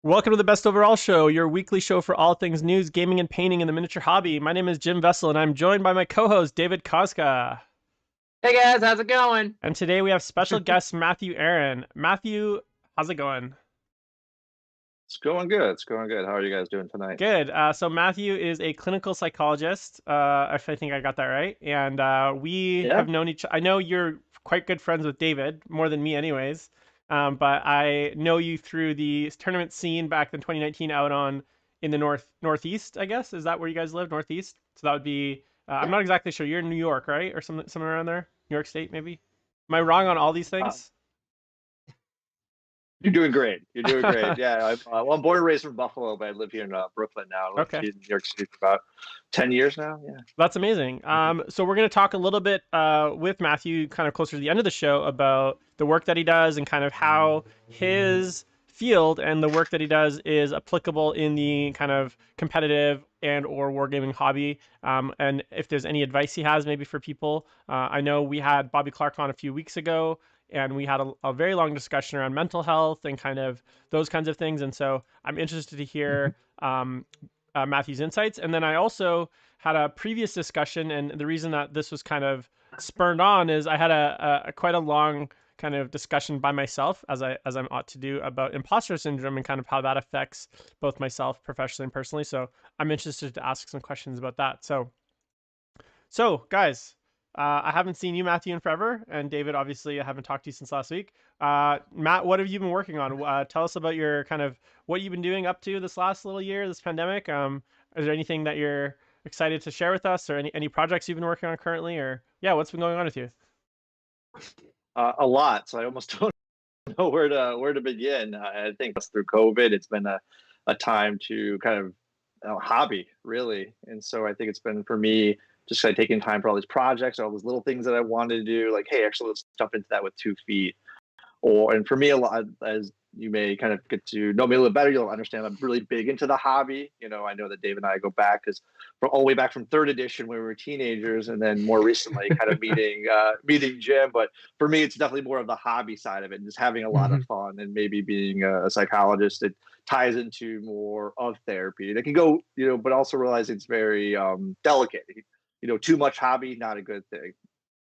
Welcome to the Best Overall Show, your weekly show for all things news, gaming, and painting in the miniature hobby. My name is Jim Vessel, and I'm joined by my co-host, David Koska. Hey guys, how's it going? And today we have special guest Matthew Aaron. Matthew, how's it going? It's going good. It's going good. How are you guys doing tonight? Good. So Matthew is a clinical psychologist, if I think I got that right. And we have known I know you're quite good friends with David, more than me anyways. But I know you through the tournament scene back in 2019 out in the northeast, I guess. Is that where you guys live, northeast? So that would be, I'm not exactly sure. You're in New York, right? Or somewhere around there? New York State, maybe? Am I wrong on all these things? You're doing great. You're doing great. Yeah, I'm born and raised from Buffalo, but I live here in Brooklyn now. I've Okay. lived in New York City for about 10 years now. Yeah. That's amazing. So we're going to talk a little bit with Matthew kind of closer to the end of the show about the work that he does and kind of how his field and the work that he does is applicable in the kind of competitive and or wargaming hobby. And if there's any advice he has maybe for people. I know we had Bobby Clark on a few weeks ago, and we had a very long discussion around mental health and kind of those kinds of things. And so I'm interested to hear Matthew's insights. And then I also had a previous discussion, and the reason that this was kind of spurred on is I had a quite a long kind of discussion by myself, as I'm ought to do, about imposter syndrome and kind of how that affects both myself professionally and personally. So I'm interested to ask some questions about that. So guys, I haven't seen you, Matthew, in forever, and David, obviously, I haven't talked to you since last week. Matt, what have you been working on? Tell us about your kind of what you've been doing up to this last little year, this pandemic. Is there anything that you're excited to share with us, or any projects you've been working on currently, or yeah, what's been going on with you? A lot. So I almost don't know where to begin. I think through COVID, it's been a time to kind of hobby, really. And so I think it's been for me just like taking time for all these projects, all those little things that I wanted to do. Like, hey, actually, let's jump into that with 2 feet. And for me, a lot, as you may kind of get to know me a little better, you'll understand I'm really big into the hobby. I know that Dave and I go back because from all the way back from 3rd edition when we were teenagers, and then more recently kind of meeting Jim. But for me, it's definitely more of the hobby side of it, and just having a lot of fun, and maybe being a psychologist. It ties into more of therapy. And it can go, but also realize it's very delicate. Too much hobby, not a good thing.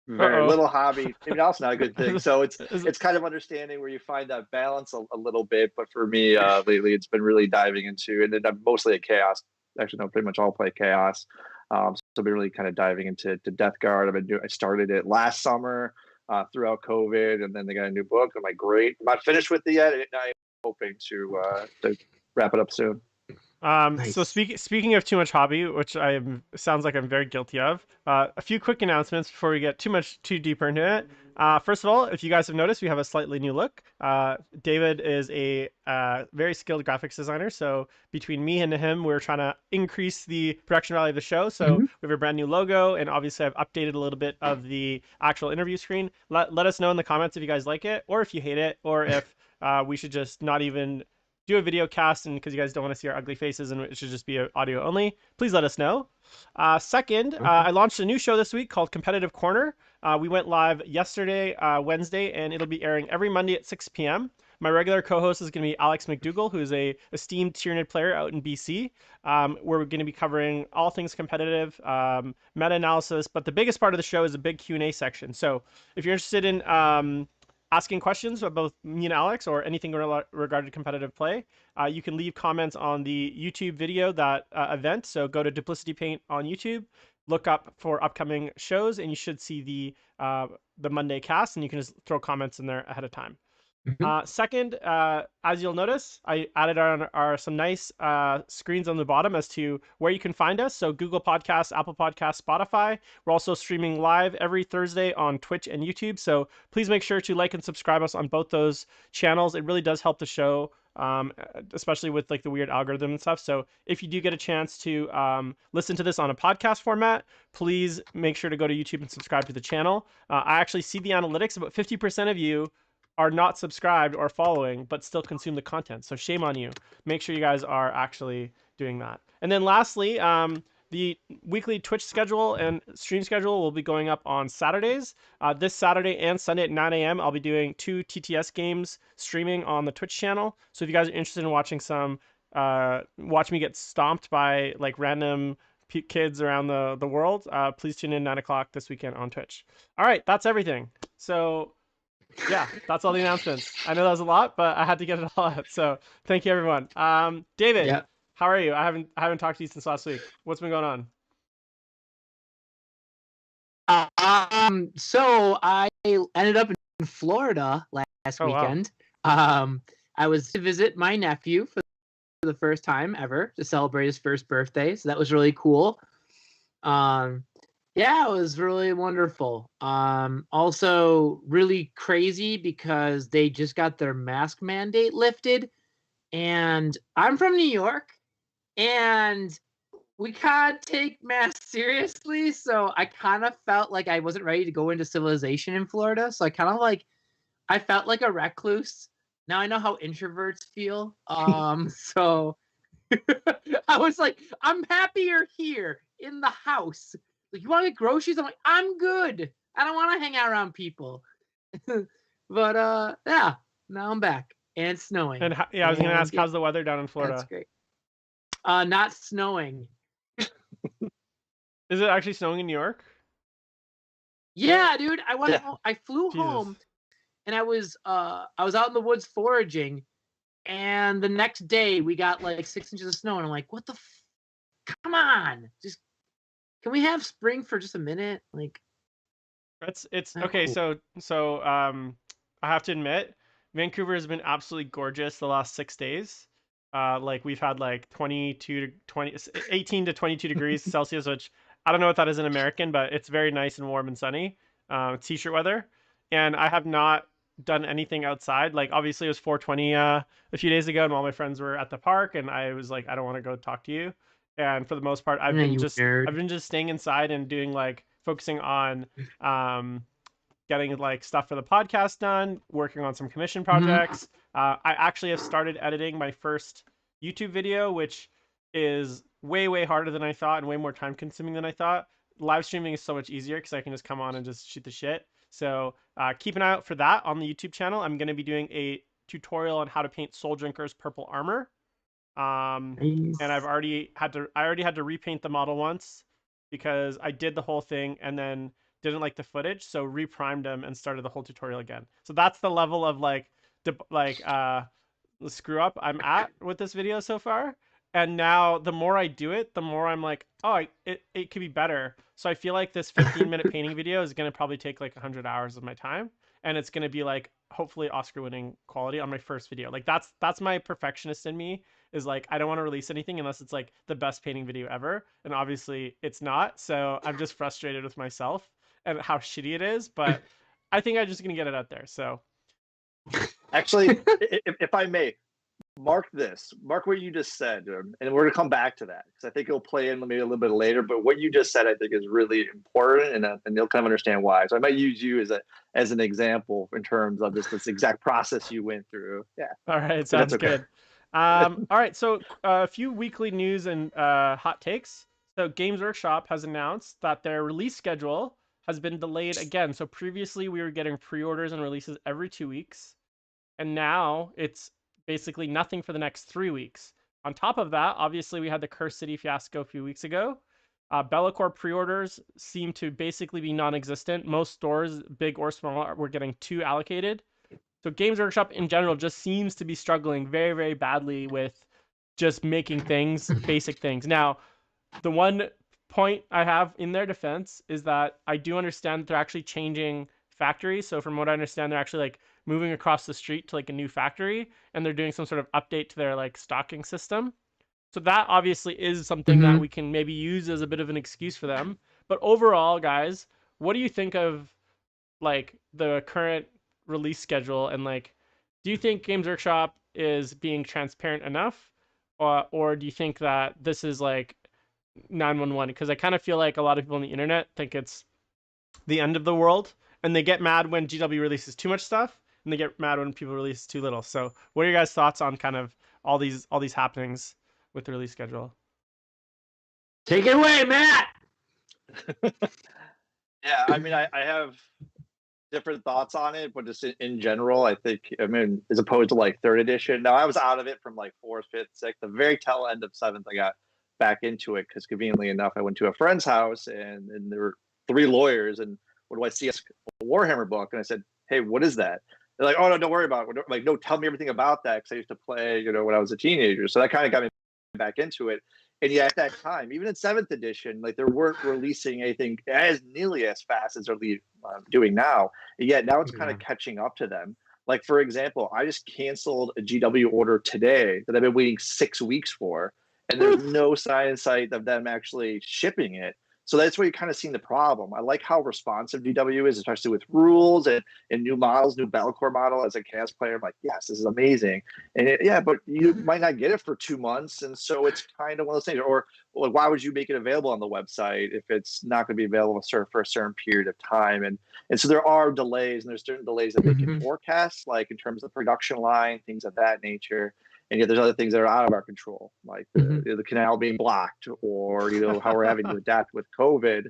Very little hobby, maybe also not a good thing. So it's kind of understanding where you find that balance a little bit. But for me, lately, it's been really diving into, and then I'm mostly at Chaos. Actually, no, pretty much all play Chaos. So I've been really kind of diving into Death Guard. I started it last summer throughout COVID, and then they got a new book. I'm like, great. I'm not finished with it yet. I'm hoping to wrap it up soon. Nice. So speaking of too much hobby, which sounds like I'm very guilty of, a few quick announcements before we get too deeper into it. First of all, if you guys have noticed, we have a slightly new look. David is a very skilled graphics designer, so between me and him, we're trying to increase the production value of the show. So we have a brand new logo, and obviously I've updated a little bit of the actual interview screen. Let us know in the comments if you guys like it, or if you hate it, or if we should just not even do a video cast, and because you guys don't want to see our ugly faces and it should just be audio only, please let us know. Second, I launched a new show this week called Competitive Corner. We went live yesterday, Wednesday, and it'll be airing every Monday at 6 p.m. My regular co-host is going to be Alex McDougall, who's a esteemed Tyranid player out in BC. We're going to be covering all things competitive, meta-analysis, but the biggest part of the show is a big Q&A section. So if you're interested in asking questions about both me and Alex or anything regarding to competitive play, you can leave comments on the YouTube video, that event. So go to Duplicity Paint on YouTube, look up for upcoming shows, and you should see the Monday cast, and you can just throw comments in there ahead of time. Second, as you'll notice, I added some nice screens on the bottom as to where you can find us. So Google Podcasts, Apple Podcasts, Spotify. We're also streaming live every Thursday on Twitch and YouTube. So please make sure to like and subscribe us on both those channels. It really does help the show, especially with like the weird algorithm and stuff. So if you do get a chance to listen to this on a podcast format, please make sure to go to YouTube and subscribe to the channel. I actually see the analytics. About 50% of you are not subscribed or following, but still consume the content. So shame on you. Make sure you guys are actually doing that. And then lastly, the weekly Twitch schedule and stream schedule will be going up on Saturdays. This Saturday and Sunday at 9 a.m. I'll be doing 2 TTS games streaming on the Twitch channel. So if you guys are interested in watching watch me get stomped by like random kids around the world, please tune in 9 o'clock this weekend on Twitch. All right, that's everything. So yeah, that's all the announcements. I know that was a lot, but I had to get it all out. So thank you, everyone. David, Yeah. how are you? I haven't talked to you since last week. What's been going on? So I ended up in Florida last weekend. Wow. I was to visit my nephew for the first time ever to celebrate his first birthday. So that was really cool. Yeah, it was really wonderful. Also really crazy because they just got their mask mandate lifted, and I'm from New York, and we can't take masks seriously. So I kind of felt like I wasn't ready to go into civilization in Florida. So I felt like a recluse. Now I know how introverts feel. So I was like, I'm happier here in the house. Like, you want to get groceries? I'm like, I'm good. I don't want to hang out around people. But yeah, now I'm back and it's snowing. And I was going to ask, how's the weather down in Florida? That's great. Not snowing. Is it actually snowing in New York? Yeah, dude. I flew home, and I was out in the woods foraging, and the next day we got like 6 inches of snow, and I'm like, what the come on, just can we have spring for just a minute? Like, it's okay. Cool. So I have to admit, Vancouver has been absolutely gorgeous the last 6 days. Like we've had like 18 to 22 degrees Celsius, which I don't know what that is in American, but it's very nice and warm and sunny. T-shirt weather, and I have not done anything outside. Like obviously it was 420 a few days ago, and all my friends were at the park, and I was like, I don't want to go talk to you. And for the most part, I've been just staying inside and doing like focusing on getting like stuff for the podcast done, working on some commission projects. I actually have started editing my first YouTube video, which is way harder than I thought and way more time consuming than I thought. Live streaming is so much easier because I can just come on and just shoot the shit. So keep an eye out for that on the YouTube channel. I'm going to be doing a tutorial on how to paint Soul Drinker's purple armor. And I already had to repaint the model once because I did the whole thing and then didn't like the footage, so reprimed them and started the whole tutorial again. So that's the level of the screw up I'm at with this video so far. And now the more I do it, the more I'm like, oh, it could be better. So I feel like this 15-minute painting video is going to probably take like 100 hours of my time, and it's going to be like hopefully Oscar-winning quality on my first video. Like that's my perfectionist in me, is like I don't want to release anything unless it's like the best painting video ever, and obviously it's not. So I'm just frustrated with myself and how shitty it is, but I think I'm just going to get it out there. So actually, if I may, mark what you just said, and we're gonna come back to that because I think it'll play in maybe a little bit later. But what you just said, I think, is really important, and you'll kind of understand why. So I might use you as an example in terms of this exact process you went through. Yeah. All right, sounds good. All right, so a few weekly news and hot takes. So Games Workshop has announced that their release schedule has been delayed again. So previously we were getting pre-orders and releases every 2 weeks, and now it's basically nothing for the next 3 weeks. On top of that, obviously we had the Curse City fiasco a few weeks ago. Bellacore pre-orders seem to basically be non-existent. Most stores, big or small, were getting 2 allocated. So Games Workshop in general just seems to be struggling very badly with just making things, basic things. Now, the one point I have in their defense is that I do understand that they're actually changing factories. So from what I understand, they're actually like moving across the street to like a new factory, and they're doing some sort of update to their like stocking system. So that obviously is something that we can maybe use as a bit of an excuse for them. But overall, guys, what do you think of like the current release schedule, and like, do you think Games Workshop is being transparent enough, or do you think that this is like 911? Because I kind of feel like a lot of people on the internet think it's the end of the world, and they get mad when GW releases too much stuff, and they get mad when people release too little. So what are your guys' thoughts on kind of all these happenings with the release schedule? Take it away, Matt. Yeah, I mean, I have different thoughts on it, but just in general, I think, I mean, as opposed to like third edition. Now I was out of it from like fourth, fifth, sixth, the very tail end of seventh. I got back into it because conveniently enough, I went to a friend's house and there were three lawyers. And what do I see? A Warhammer book, and I said, "Hey, what is that?" They're like, "Oh no, don't worry about it." Like, no, tell me everything about that because I used to play, when I was a teenager. So that kind of got me back into it. And yeah, at that time, even in seventh edition, like they weren't releasing anything as nearly as fast as they're doing now. And yet now it's kind of catching up to them. Like, for example, I just canceled a GW order today that I've been waiting 6 weeks for, and there's no sign in sight of them actually shipping it. So that's where you're kind of seeing the problem. I like how responsive GW is, especially with rules and new models, new Battlecore model. As a cast player, I'm like, yes, this is amazing. And yeah, but you might not get it for 2 months. And so it's kind of one of those things. Or well, why would you make it available on the website if it's not going to be available for a certain period of time? And so there are delays, and there's certain delays that they can forecast, like in terms of production line, things of that nature. And yet there's other things that are out of our control, like the canal being blocked, or how we're having to adapt with COVID.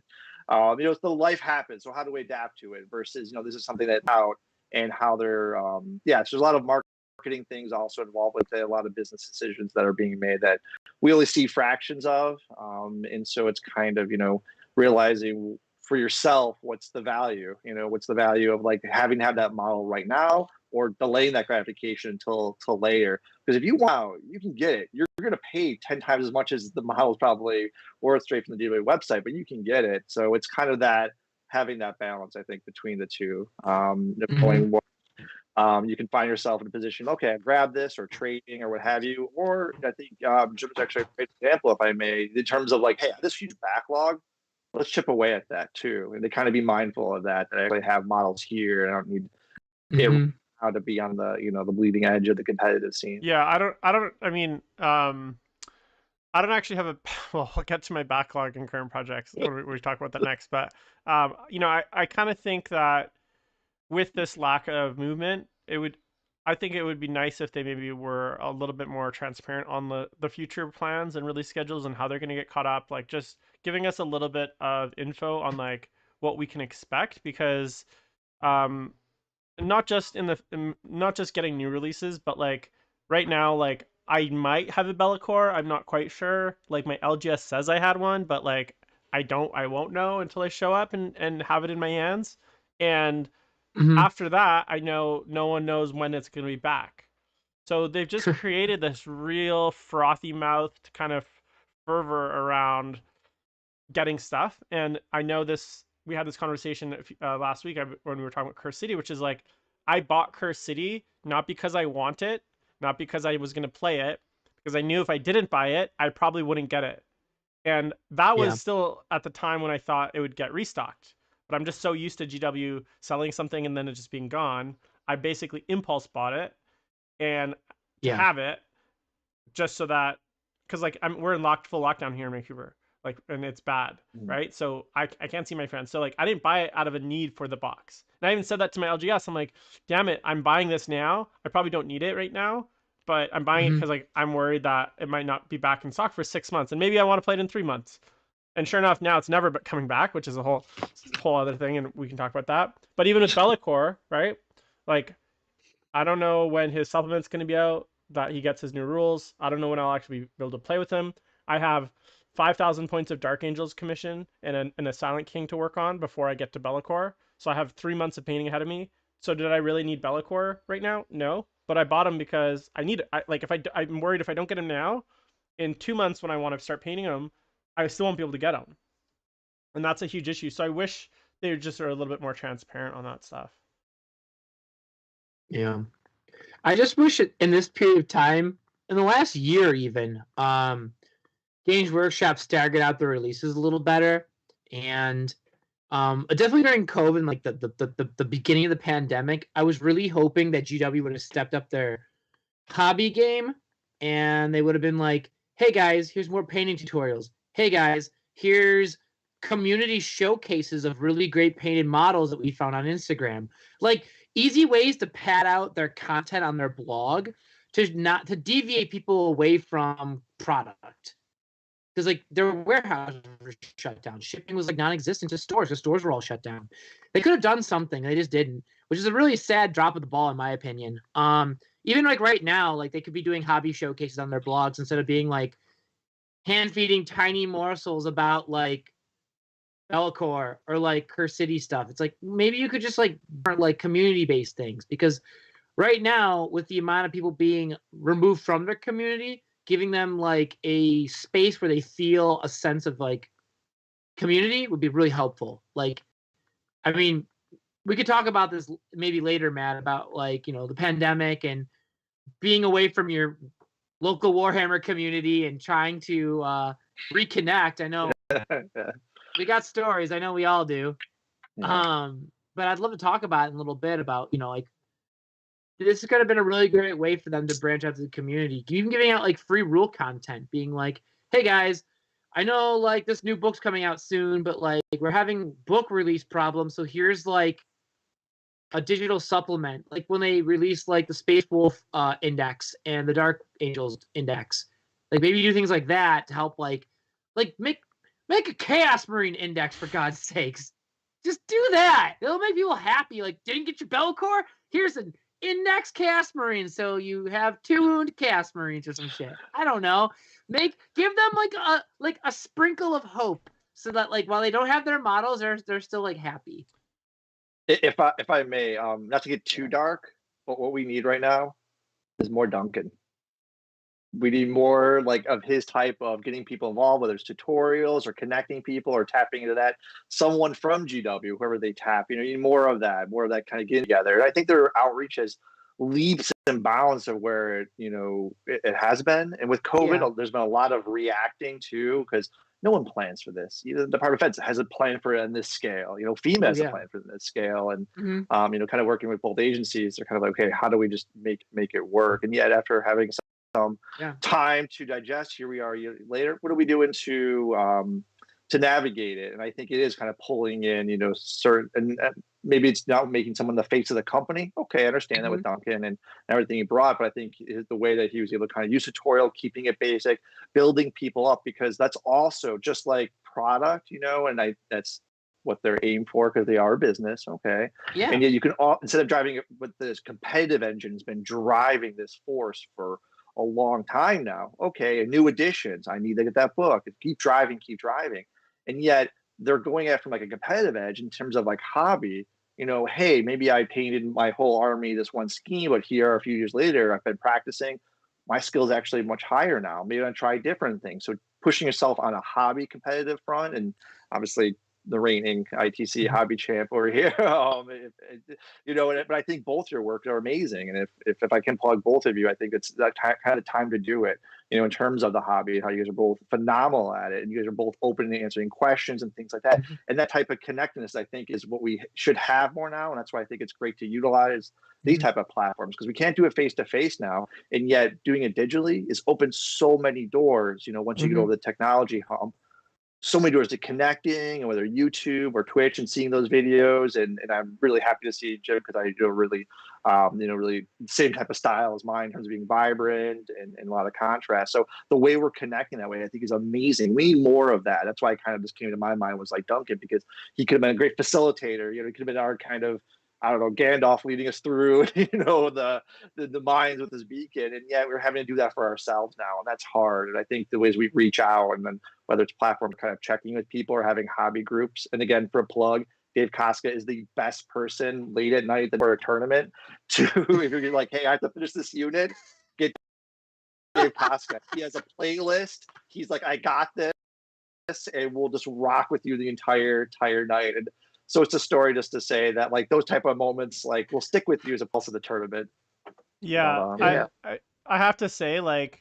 So life happens. So how do we adapt to it? Versus this is something that's out, and how they're so there's a lot of marketing things also involved with it, a lot of business decisions that are being made that we only see fractions of, and so it's kind of realizing for yourself what's the value, what's the value of like having to have that model right now, or delaying that gratification until later. Because if you want, you can get it. You're going to pay 10 times as much as the model is probably worth straight from the DW website, but you can get it. So it's kind of that, having that balance, I think, between the two. Knowing what you can find yourself in a position, okay, I grab this, or trading, or what have you. Or I think Jim's actually a great example, if I may, in terms of like, hey, this huge backlog, let's chip away at that too. And they kind of be mindful of that I actually have models here, and I don't need how to be on the the bleeding edge of the competitive scene. Yeah, I don't actually have a well, I'll get to my backlog in current projects when we talk about that next, but I kind of think that with this lack of movement, I think it would be nice if they maybe were a little bit more transparent on the future plans and release schedules and how they're going to get caught up, like just giving us a little bit of info on like what we can expect, because not just not just getting new releases, but like right now, like I might have a Bellacore, I'm not quite sure. Like my LGS says I had one, but like I won't know until I show up and have it in my hands. And after that, I know no one knows when it's going to be back. So they've just created this real frothy mouthed kind of fervor around getting stuff. And I know we had this conversation last week when we were talking about Curse City, which is like, I bought Curse City not because I want it, not because I was going to play it, because I knew if I didn't buy it, I probably wouldn't get it. And that was still at the time when I thought it would get restocked. But I'm just so used to GW selling something and then it just being gone. I basically impulse bought it and have it just so that, because like we're in full lockdown here in Vancouver, like, and it's bad, right? So I can't see my friends. So like I didn't buy it out of a need for the box. And I even said that to my LGS. I'm like, damn it, I'm buying this now. I probably don't need it right now, but I'm buying it because like I'm worried that it might not be back in stock for 6 months, and maybe I want to play it in 3 months. And sure enough, now it's never coming back, which is a whole other thing, and we can talk about that. But even with Bellacore, right? Like, I don't know when his supplement's going to be out, that he gets his new rules. I don't know when I'll actually be able to play with him. I have 5,000 points of Dark Angels commission and a Silent King to work on before I get to Bellacore. So I have 3 months of painting ahead of me. So did I really need Bellacore right now? No. But I bought him because I need it. I'm worried if I don't get him now, in 2 months when I want to start painting him, I still won't be able to get them. And that's a huge issue. So I wish they just are a little bit more transparent on that stuff. Yeah. I just wish it in this period of time, in the last year even, Games Workshop staggered out the releases a little better. And definitely during COVID, like the beginning of the pandemic, I was really hoping that GW would have stepped up their hobby game, and they would have been like, hey guys, here's more painting tutorials. Hey guys, here's community showcases of really great painted models that we found on Instagram. Like easy ways to pad out their content on their blog to deviate people away from product. because like their warehouses were shut down. Shipping was like non-existent to stores. The stores were all shut down. They could have done something, they just didn't, which is a really sad drop of the ball in my opinion. Even like right now, like they could be doing hobby showcases on their blogs instead of being like hand feeding tiny morsels about like Bellicor or like Curse City stuff. It's like maybe you could just like community based things, because right now with the amount of people being removed from their community, giving them like a space where they feel a sense of like community would be really helpful. Like, I mean, we could talk about this maybe later, Matt, about like, you know, the pandemic and being away from your local Warhammer community and trying to reconnect. I know we got stories. I know we all do. Yeah. But I'd love to talk about it in a little bit about, you know, like this could have been a really great way for them to branch out to the community. Even giving out like free rule content, being like, hey guys, I know like this new book's coming out soon, but like we're having book release problems. So here's like a digital supplement, like when they released like the Space Wolf index and the Dark Angels index. Like maybe do things like that to help like make a Chaos Marine index, for God's sakes. Just do that. It'll make people happy. Like, didn't get your Bellicor? Here's an index Chaos Marine, so you have 2 wound Chaos Marines or some shit. I don't know. Give them like a sprinkle of hope, so that like while they don't have their models, they're still like happy. If I may, not to get too dark, but what we need right now is more Duncan. We need more like of his type of getting people involved, whether it's tutorials or connecting people or tapping into that. Someone from GW, whoever they tap, you know, you need more of that kind of getting together. And I think their outreach has leaps and bounds of where it has been. And with COVID, there's been a lot of reacting too, because no one plans for this. Even the Department of Defense hasn't planned for it on this scale. You know, FEMA hasn't planned for this scale. And, kind of working with both agencies, they're kind of like, okay, how do we just make it work? And yet after having some time to digest, here we are later. What are we doing to navigate it? And I think it is kind of pulling in, certain, and maybe it's not making someone the face of the company. Okay, I understand that with Duncan and everything he brought, but I think the way that he was able to kind of use tutorial, keeping it basic, building people up, because that's also just like product, and that's what they're aimed for, because they are a business. Okay. Yeah. And yet you can instead of driving it with this competitive engine, has been driving this force for a long time now. Okay, and new editions, I need to get that book. Keep driving. And yet they're going after like a competitive edge in terms of like hobby. Hey, maybe I painted my whole army this one scheme, but here a few years later, I've been practicing. My skills actually much higher now. Maybe I try different things. So pushing yourself on a hobby competitive front, and obviously the reigning ITC hobby champ over here. But I think both your work are amazing. And if I can plug both of you, I think it's that kind of time to do it, in terms of the hobby, how you guys are both phenomenal at it. And you guys are both open to answering questions and things like that. And that type of connectedness, I think, is what we should have more now. And that's why I think it's great to utilize these type of platforms, because we can't do it face to face now. And yet doing it digitally is open so many doors, once you get over the technology hump. So many doors to connecting, and whether YouTube or Twitch, and seeing those videos. And I'm really happy to see Jim, because I do really, really same type of style as mine in terms of being vibrant and a lot of contrast. So the way we're connecting that way, I think, is amazing. We need more of that. That's why it kind of just came to my mind was like Duncan, because he could have been a great facilitator. He could have been our kind of, I don't know, Gandalf leading us through, the mines with his beacon. And yet we're having to do that for ourselves now. And that's hard. And I think the ways we reach out, and then whether it's platform kind of checking with people or having hobby groups. And again, for a plug, Dave Koska is the best person late at night for a tournament to, if you're like, hey, I have to finish this unit, get Dave Koska. He has a playlist. He's like, I got this, and we'll just rock with you the entire night. And so it's a story just to say that like those type of moments like will stick with you as a pulse of the tournament. Yeah, I have to say, like,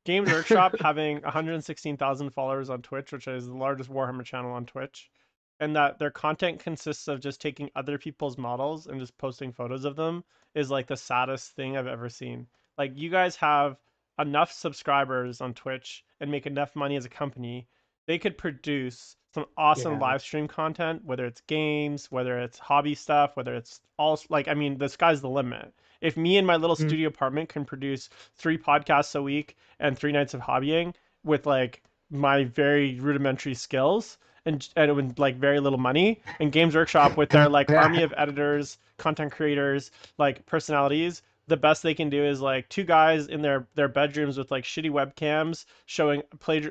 Games Workshop having 116,000 followers on Twitch, which is the largest Warhammer channel on Twitch, and that their content consists of just taking other people's models and just posting photos of them, is like the saddest thing I've ever seen. Like, you guys have enough subscribers on Twitch and make enough money as a company, they could produce some awesome live stream content, whether it's games, whether it's hobby stuff, whether it's all, like, I mean, the sky's the limit. If me and my little studio apartment can produce 3 podcasts a week and 3 nights of hobbying with like my very rudimentary skills and with like very little money. And Games Workshop with their like army of editors, content creators, like personalities, the best they can do is like two guys in their bedrooms with like shitty webcams showing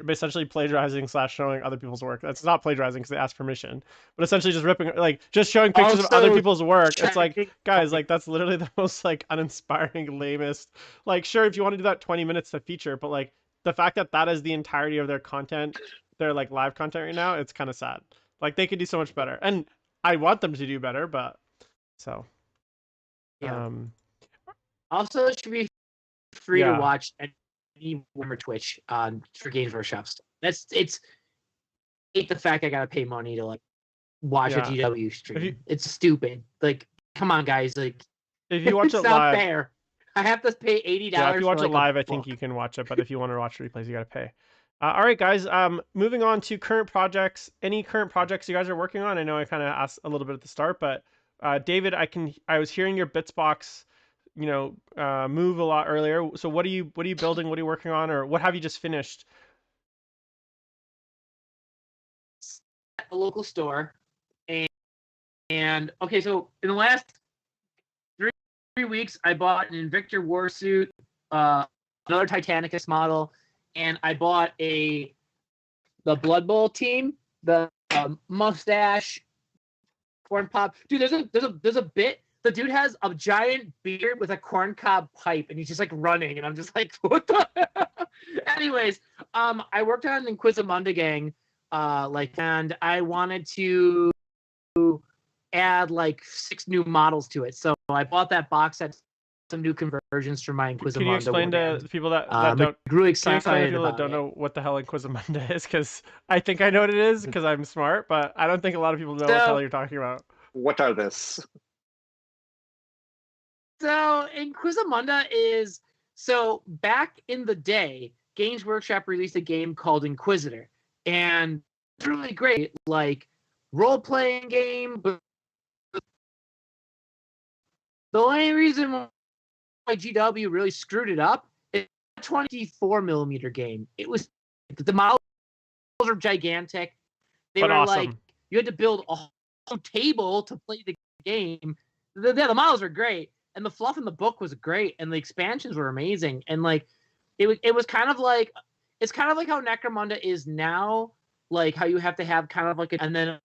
essentially plagiarizing / showing other people's work. That's not plagiarizing because they asked permission, but essentially just ripping, like just showing pictures of other people's work. It's like, guys, like that's literally the most like uninspiring, lamest. Like, sure, if you want to do that 20 minutes to feature, but like the fact that that is the entirety of their content, their like live content right now, it's kind of sad. Like they could do so much better, and I want them to do better, but so yeah. Also, it should be free to watch any Warmer Twitch for Games Workshop stuff. It's hate the fact I gotta pay money to like watch a GW stream. It's stupid. Like, come on, guys. Like, if you watch it's it not live, fair. I have to pay $80. Yeah, if you watch for, it live, I think you can watch it. But if you want to watch replays, you got to pay. All right, guys. Moving on to current projects. Any current projects you guys are working on? I know I kind of asked a little bit at the start, but David, I was hearing your Bitsbox, move a lot earlier. So what are you building? What are you working on, or what have you just finished? At a local store, and okay, so in the last 3 weeks, I bought an Invictor Warsuit, another Titanicus model, and I bought the Blood Bowl team, the mustache, corn pop. Dude, there's a bit. The dude has a giant beard with a corncob pipe, and he's just like running, and I'm just like, what the? Anyways, I worked on Inquisimunda gang, and I wanted to add like 6 new models to it. So I bought that box set, some new conversions for my Inquisimunda. Can you explain to the people that don't really excited people that don't know what the hell Inquisimunda is? Because I think I know what it is because I'm smart, but I don't think a lot of people know what the hell you're talking about. What are this? So Inquisimunda is, so back in the day, Games Workshop released a game called Inquisitor, and it's really great, like role-playing game. But the only reason why GW really screwed it up is a 24mm game. It was, the models are gigantic. They were awesome. Like, you had to build a whole table to play the game. The models were great. And the fluff in the book was great, and the expansions were amazing. And like, it was kind of like, it's kind of like how Necromunda is now, like how you have to have kind of like and then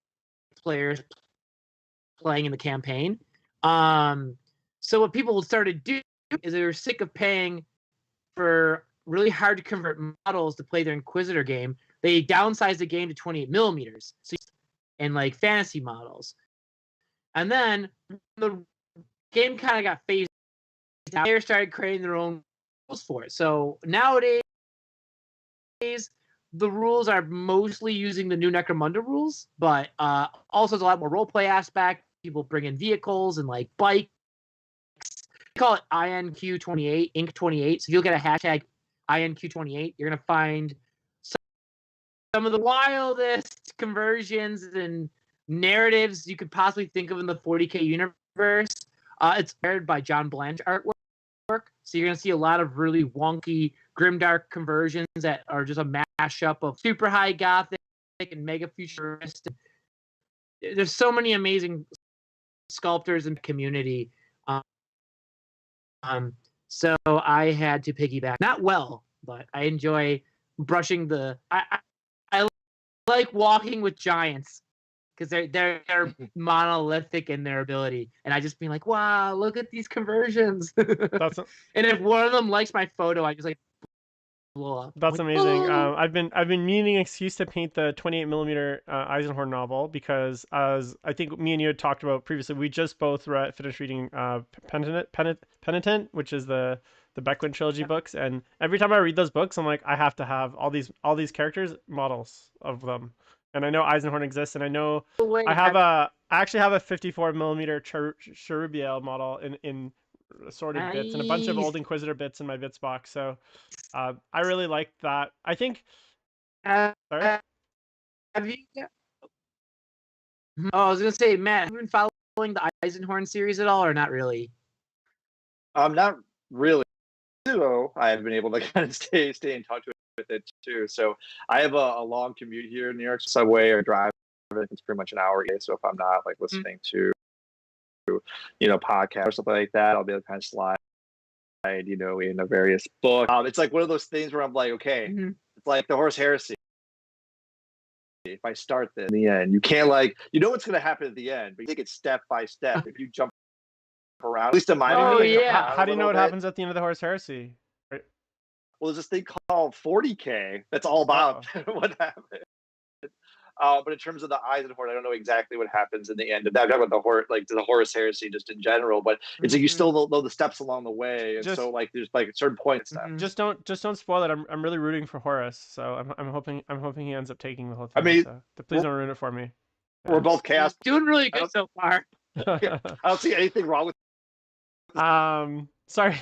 players playing in the campaign. So what people started doing is they were sick of paying for really hard to convert models to play their Inquisitor game. They downsized the game to 28mm, and like fantasy models. And then the game kind of got phased out. Players started creating their own rules for it. So nowadays, the rules are mostly using the new Necromunda rules, but also there's a lot more roleplay aspect. People bring in vehicles and like bikes. We call it INQ28, Inc28. So if you look at a hashtag INQ28, you're going to find some of the wildest conversions and narratives you could possibly think of in the 40K universe. It's inspired by John Blanche artwork. So you're going to see a lot of really wonky, grimdark conversions that are just a mashup of super high gothic and mega futurist. There's so many amazing sculptors in the community. So I had to piggyback. Not well, but I enjoy brushing the... I like walking with giants, because they're monolithic in their ability, and I just being like, wow, look at these conversions. And if one of them likes my photo, I just like blow up. That's like, amazing. Oh. I've been meaning an excuse to paint the 28mm Eisenhorn novel, because as I think me and you had talked about previously, we just both finished reading Penitent, which is the Beckwin trilogy books, and every time I read those books, I'm like, I have to have all these characters, models of them. And I know Eisenhorn exists, and I know I actually have a 54mm Cherubiel model in assorted bits, and a bunch of old Inquisitor bits in my bits box. So I really like that. I think. Sorry. Have you? Oh, I was gonna say, Matt, have you been following the Eisenhorn series at all, or not really? Not really. So I have been able to kind of stay in touch with with it too. So I have a long commute here in New York, subway or drive. It's pretty much an hour a day. So if I'm not like listening to, podcast or something like that, I'll be able to kind of slide, in a various book. It's like one of those things where I'm like, okay, it's like the horse heresy. If I start this in the end, you can't what's going to happen at the end, but you take it step by step. If you jump around, at least in my how do you know what happens at the end of the horse heresy? Right. Well, there's this thing called 40K that's all about what happened. But in terms of the eyes of the horse, I don't know exactly what happens in the end of that. I'm talking about the horse, like the horse heresy, just in general. But it's like you still know the steps along the way, and so like there's like a certain point. Just don't spoil it. I'm really rooting for Horace, so I'm hoping he ends up taking the whole thing. I mean, so please don't ruin it for me. We're both chaos. He's doing really good so far. I don't see anything wrong with. Sorry.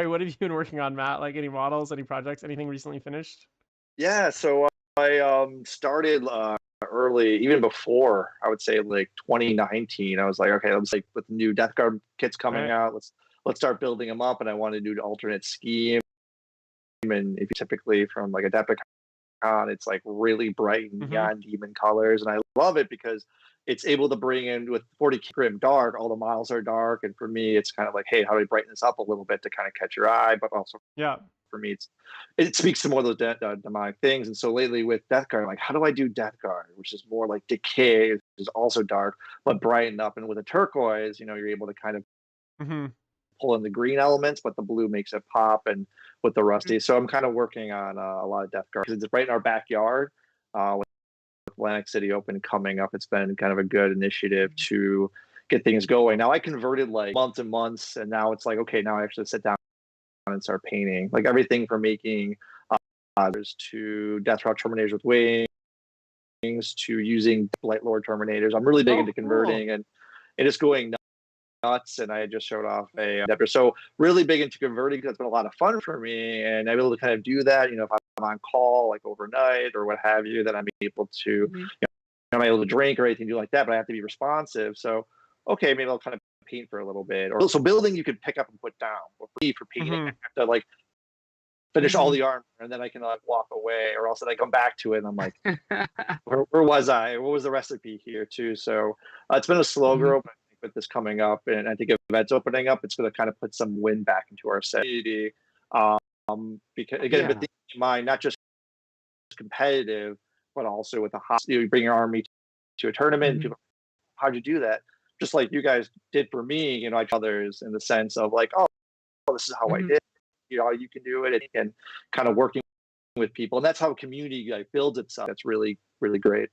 What have you been working on, Matt? Like any models, any projects, anything recently finished? Yeah, so I started early, even before I would say like 2019. I was like, okay, let's with the new Death Guard kits coming out, let's start building them up. And I wanted to do an alternate scheme. And if you typically from like a Adepticon, it's like really bright and neon demon colors, and I love it because it's able to bring in with 40 grim dark. All the models are dark, and for me, it's kind of like, hey, how do we brighten this up a little bit to kind of catch your eye, but also for me, it speaks to more of those demonic things. And so lately with Death Guard, like, how do I do Death Guard, which is more like decay, which is also dark, but brightened up. And with a turquoise, you're able to kind of pull in the green elements, but the blue makes it pop. And with the rusty, so I'm kind of working on a lot of Death Guard because it's right in our backyard. With Atlantic City Open coming up, it's been kind of a good initiative to get things going. Now I converted like months and months, and now it's like, okay, now I actually sit down and start painting, like everything from making to Death Rock Terminators with wings to using Blight Lord Terminators. I'm really big into converting and just going nuts. And I just showed off a adapter. So really big into converting because it's been a lot of fun for me. And I'm able to kind of do that, if I'm on call like overnight or what have you, that I'm able to, I'm able to drink or anything do like that, but I have to be responsive. So, okay, maybe I'll kind of paint for a little bit. Or so building you could pick up and put down. But for painting, I have to like finish all the armor and then I can like walk away, or else then I come back to it and I'm like, where was I? What was the recipe here too? So it's been a slow grow, but I think with this coming up, and I think if events opening up, it's going to kind of put some wind back into our set. Because again, with thinking in mind, not just competitive, but also with the you bring your army to a tournament. People, how'd you do that? Just like you guys did for me, others in the sense of like, oh, this is how I did. You can do it, and kind of working with people, and that's how a community builds itself. That's really, really great.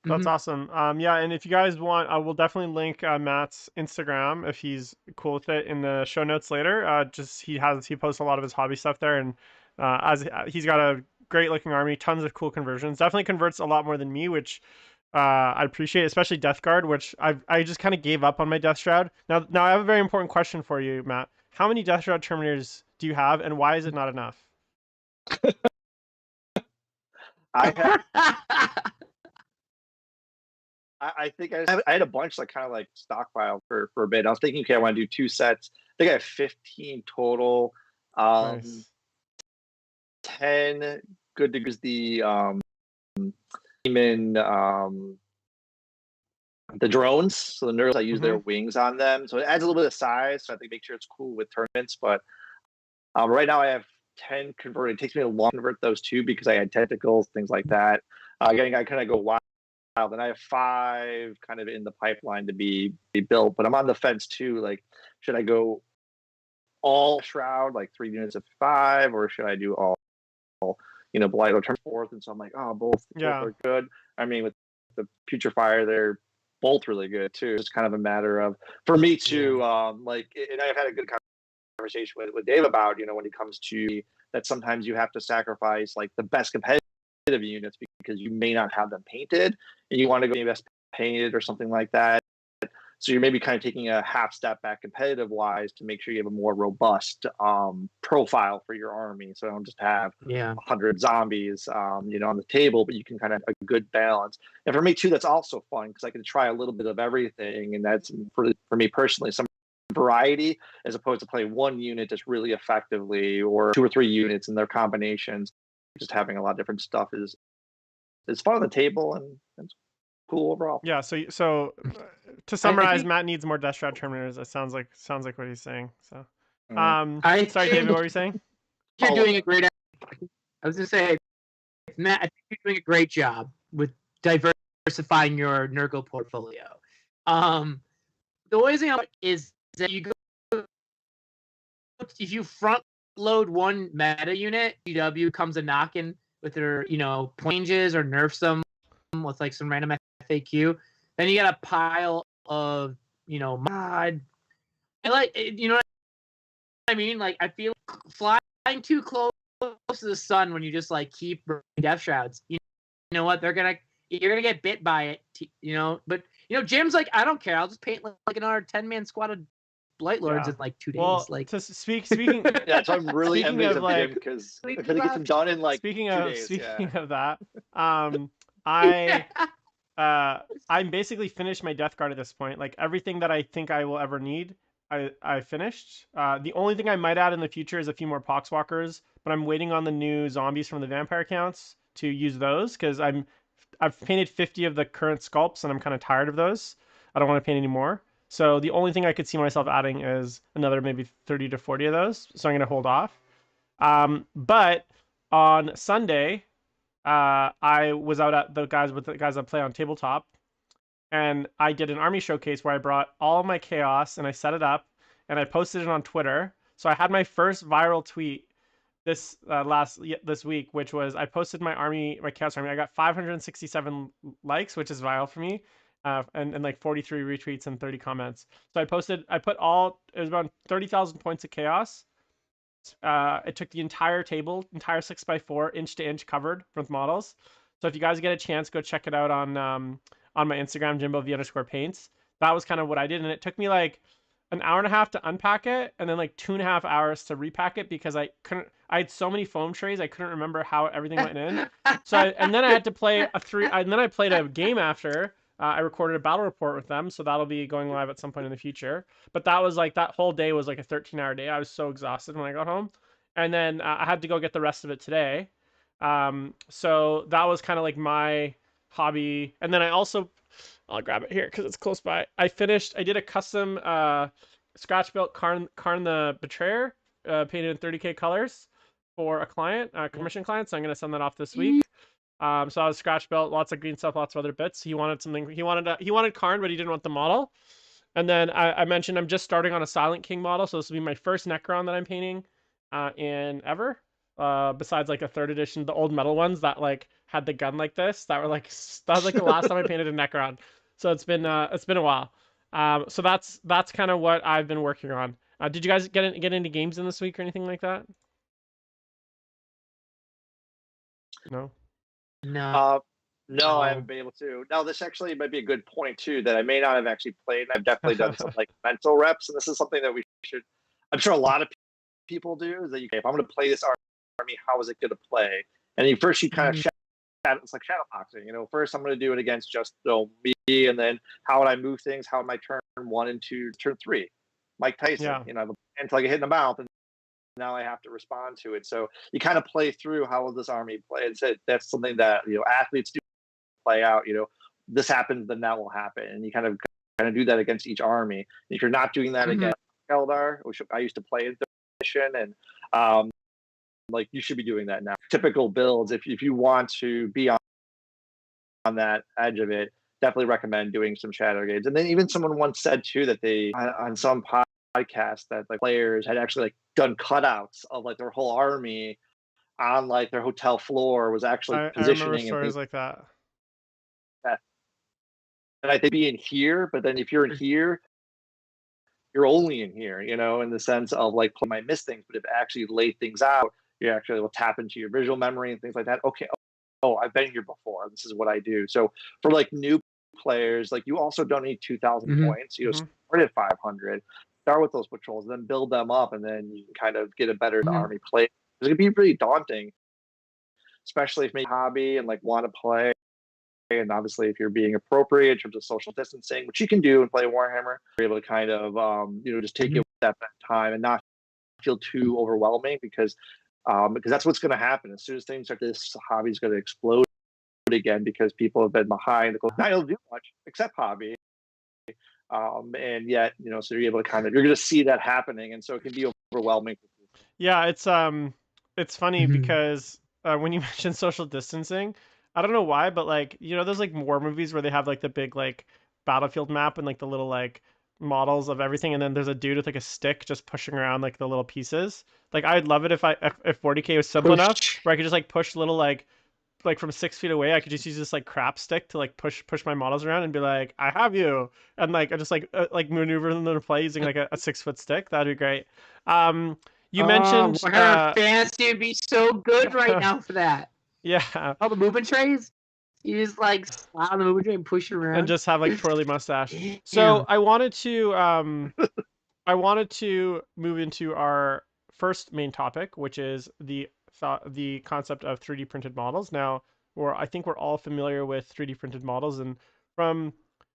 That's awesome. And if you guys want, I will definitely link Matt's Instagram if he's cool with it in the show notes later. He posts a lot of his hobby stuff there, and as he's got a great looking army, tons of cool conversions. Definitely converts a lot more than me, which I appreciate, especially Death Guard, which I just kind of gave up on my Death Shroud. Now I have a very important question for you, Matt. How many Death Shroud Terminators do you have, and why is it not enough? I think I had a bunch like kind of like stockpile for a bit. I was thinking, okay, I want to do 2 sets. I think I have 15 total. Nice. 10 good to use the demon the drones. So the nerds, I use their wings on them, so it adds a little bit of size. So I think make sure it's cool with tournaments. But right now I have 10 converted. It takes me a long to convert those 2 because I had tentacles, things like that. Again, I kind of go wild. Then I have 5 kind of in the pipeline to be built, but I'm on the fence too. Like, should I go all shroud, like 3 units of 5, or should I do all Blight or turn 4th? And so I'm like, oh, both are good. I mean, with the Putrefire, they're both really good too. It's kind of a matter of, for me too, like, and I've had a good conversation with Dave about, when it comes to that, sometimes you have to sacrifice like the best competitive units because you may not have them painted, and you want to go best painted or something like that. So you're maybe kind of taking a half step back competitive wise to make sure you have a more robust profile for your army. So I don't just have 100 zombies, on the table, but you can kind of have a good balance. And for me too, that's also fun because I can try a little bit of everything, and that's for me personally some variety, as opposed to playing one unit just really effectively, or 2 or 3 units and their combinations. just having a lot of different stuff is fun on the table and it's cool overall. Yeah. So to summarize, Matt needs more Death Shroud Terminators. That sounds like what he's saying. So, sorry, David, what were you saying? You're doing a great. I was gonna say, Matt, I think you're doing a great job with diversifying your Nurgle portfolio. The only thing is that you go if you front load one meta unit, GW comes a knocking with their changes or nerfs them with like some random FAQ, then you got a pile of mod. I like what I mean. Like I feel flying too close to the sun when you just like keep Death Shrouds. You know what? You're gonna get bit by it. But Jim's like, I don't care. I'll just paint like another 10-man squad of Blight Lords in like 2 days. Well, like speaking. Yeah, so I'm really envious of like, Jim because I'm gonna get them done in like 2 days. Speaking of that, I'm basically finished my Death Guard at this point. Like everything that I think I will ever need, I finished. The only thing I might add in the future is a few more Poxwalkers, but I'm waiting on the new zombies from the vampire counts to use those because I've painted 50 of the current sculpts and I'm kind of tired of those. I don't want to paint any more. So the only thing I could see myself adding is another maybe 30 to 40 of those. So I'm going to hold off. But on Sunday, I was out at the guys that play on tabletop, and I did an army showcase where I brought all of my chaos and I set it up and I posted it on Twitter. So I had my first viral tweet this week, which was I posted my chaos army. I got 567 likes, which is viral for me. And like 43 retweets and 30 comments. So it was about 30,000 points of chaos. It took the entire table, entire 6x4, inch to inch covered with models. So if you guys get a chance, go check it out on my Instagram, JimboV_paints. That was kind of what I did. And it took me like an hour and a half to unpack it and then like 2.5 hours to repack it because I had so many foam trays, I couldn't remember how everything went in. And then I had to play and then I played a game after. I recorded a battle report with them, so that'll be going live at some point in the future. But that was like, that whole day was like a 13-hour day. I was so exhausted when I got home. And then I had to go get the rest of it today. So that was kind of like my hobby. And then I'll grab it here because it's close by. I did a custom scratch built Karn the Betrayer, painted in 30K colors for a client, commission client. So I'm going to send that off this week. So I was scratch built, lots of green stuff, lots of other bits. He wanted something. He wanted Karn, but he didn't want the model. And then I mentioned I'm just starting on a Silent King model, so this will be my first Necron that I'm painting in ever. Besides like a 3rd edition, the old metal ones that like had the gun like this. That was like the last time I painted a Necron. So it's been a while. So that's kind of what I've been working on. Did you guys get into games in this week or anything like that? No. No. No, I haven't been able to. Now, this actually might be a good point too that I may not have actually played. I've definitely done some like mental reps, and this is something that I'm sure a lot of people do. Is that if I'm going to play this army, how is it going to play? And you kind of it's like shadow boxing. First I'm going to do it against just me, and then how would I move things? How would my turn 1 and 2, turn 3? Mike Tyson, until I get hit in the mouth, and now I have to respond to it. So you kind of play through how will this army play. And so that's something that athletes do play out. This happens, then that will happen, and you kind of do that against each army. And if you're not doing that against Eldar, which I used to play in 3rd edition, and like you should be doing that now. Typical builds, if you want to be on that edge of it, definitely recommend doing some shadow games. And then even someone once said too that they on some podcast that like players had actually like done cutouts of like their whole army on like their hotel floor, was actually positioning. I remember stories like that. And I think being here, but then if you're in here, you're only in here, in the sense of like might miss things, but if it actually laid things out, you actually will tap into your visual memory and things like that. Okay, I've been here before. This is what I do. So for like new players, like you also don't need 2,000 points. Start at 500. Start with those patrols, then build them up, and then you can kind of get a better army play. It's gonna be pretty daunting, especially if you make a hobby and like want to play. And obviously, if you're being appropriate in terms of social distancing, which you can do and play Warhammer, you're able to kind of just take it one step at a time and not feel too overwhelming. Because because that's what's going to happen as soon as things like this. Hobby is going to explode again because people have been behind. Not able to do much except hobby, and yet so you're able to you're going to see that happening, and so it can be overwhelming. Yeah, it's funny Mhm. because when you mention social distancing, I don't know why, but like there's like war movies where they have like the big like battlefield map and like the little like models of everything, and then there's a dude with like a stick just pushing around like the little pieces. Like I'd love it if 40K was simple enough Push. where I could just like push little like from 6 feet away, I could just use this like crap stick to like push my models around and be like, I have you, and like I just like maneuver them into play using like a 6 foot stick. That'd be great. You mentioned Warhammer Fantasy would be so good right now for that. yeah, All the movement trays, you just like slide on the movement tray and push it around, and just have like twirly mustache. Damn. So I wanted to move into our first main topic, which is the concept of 3D printed models. Now, I think we're all familiar with 3D printed models, and from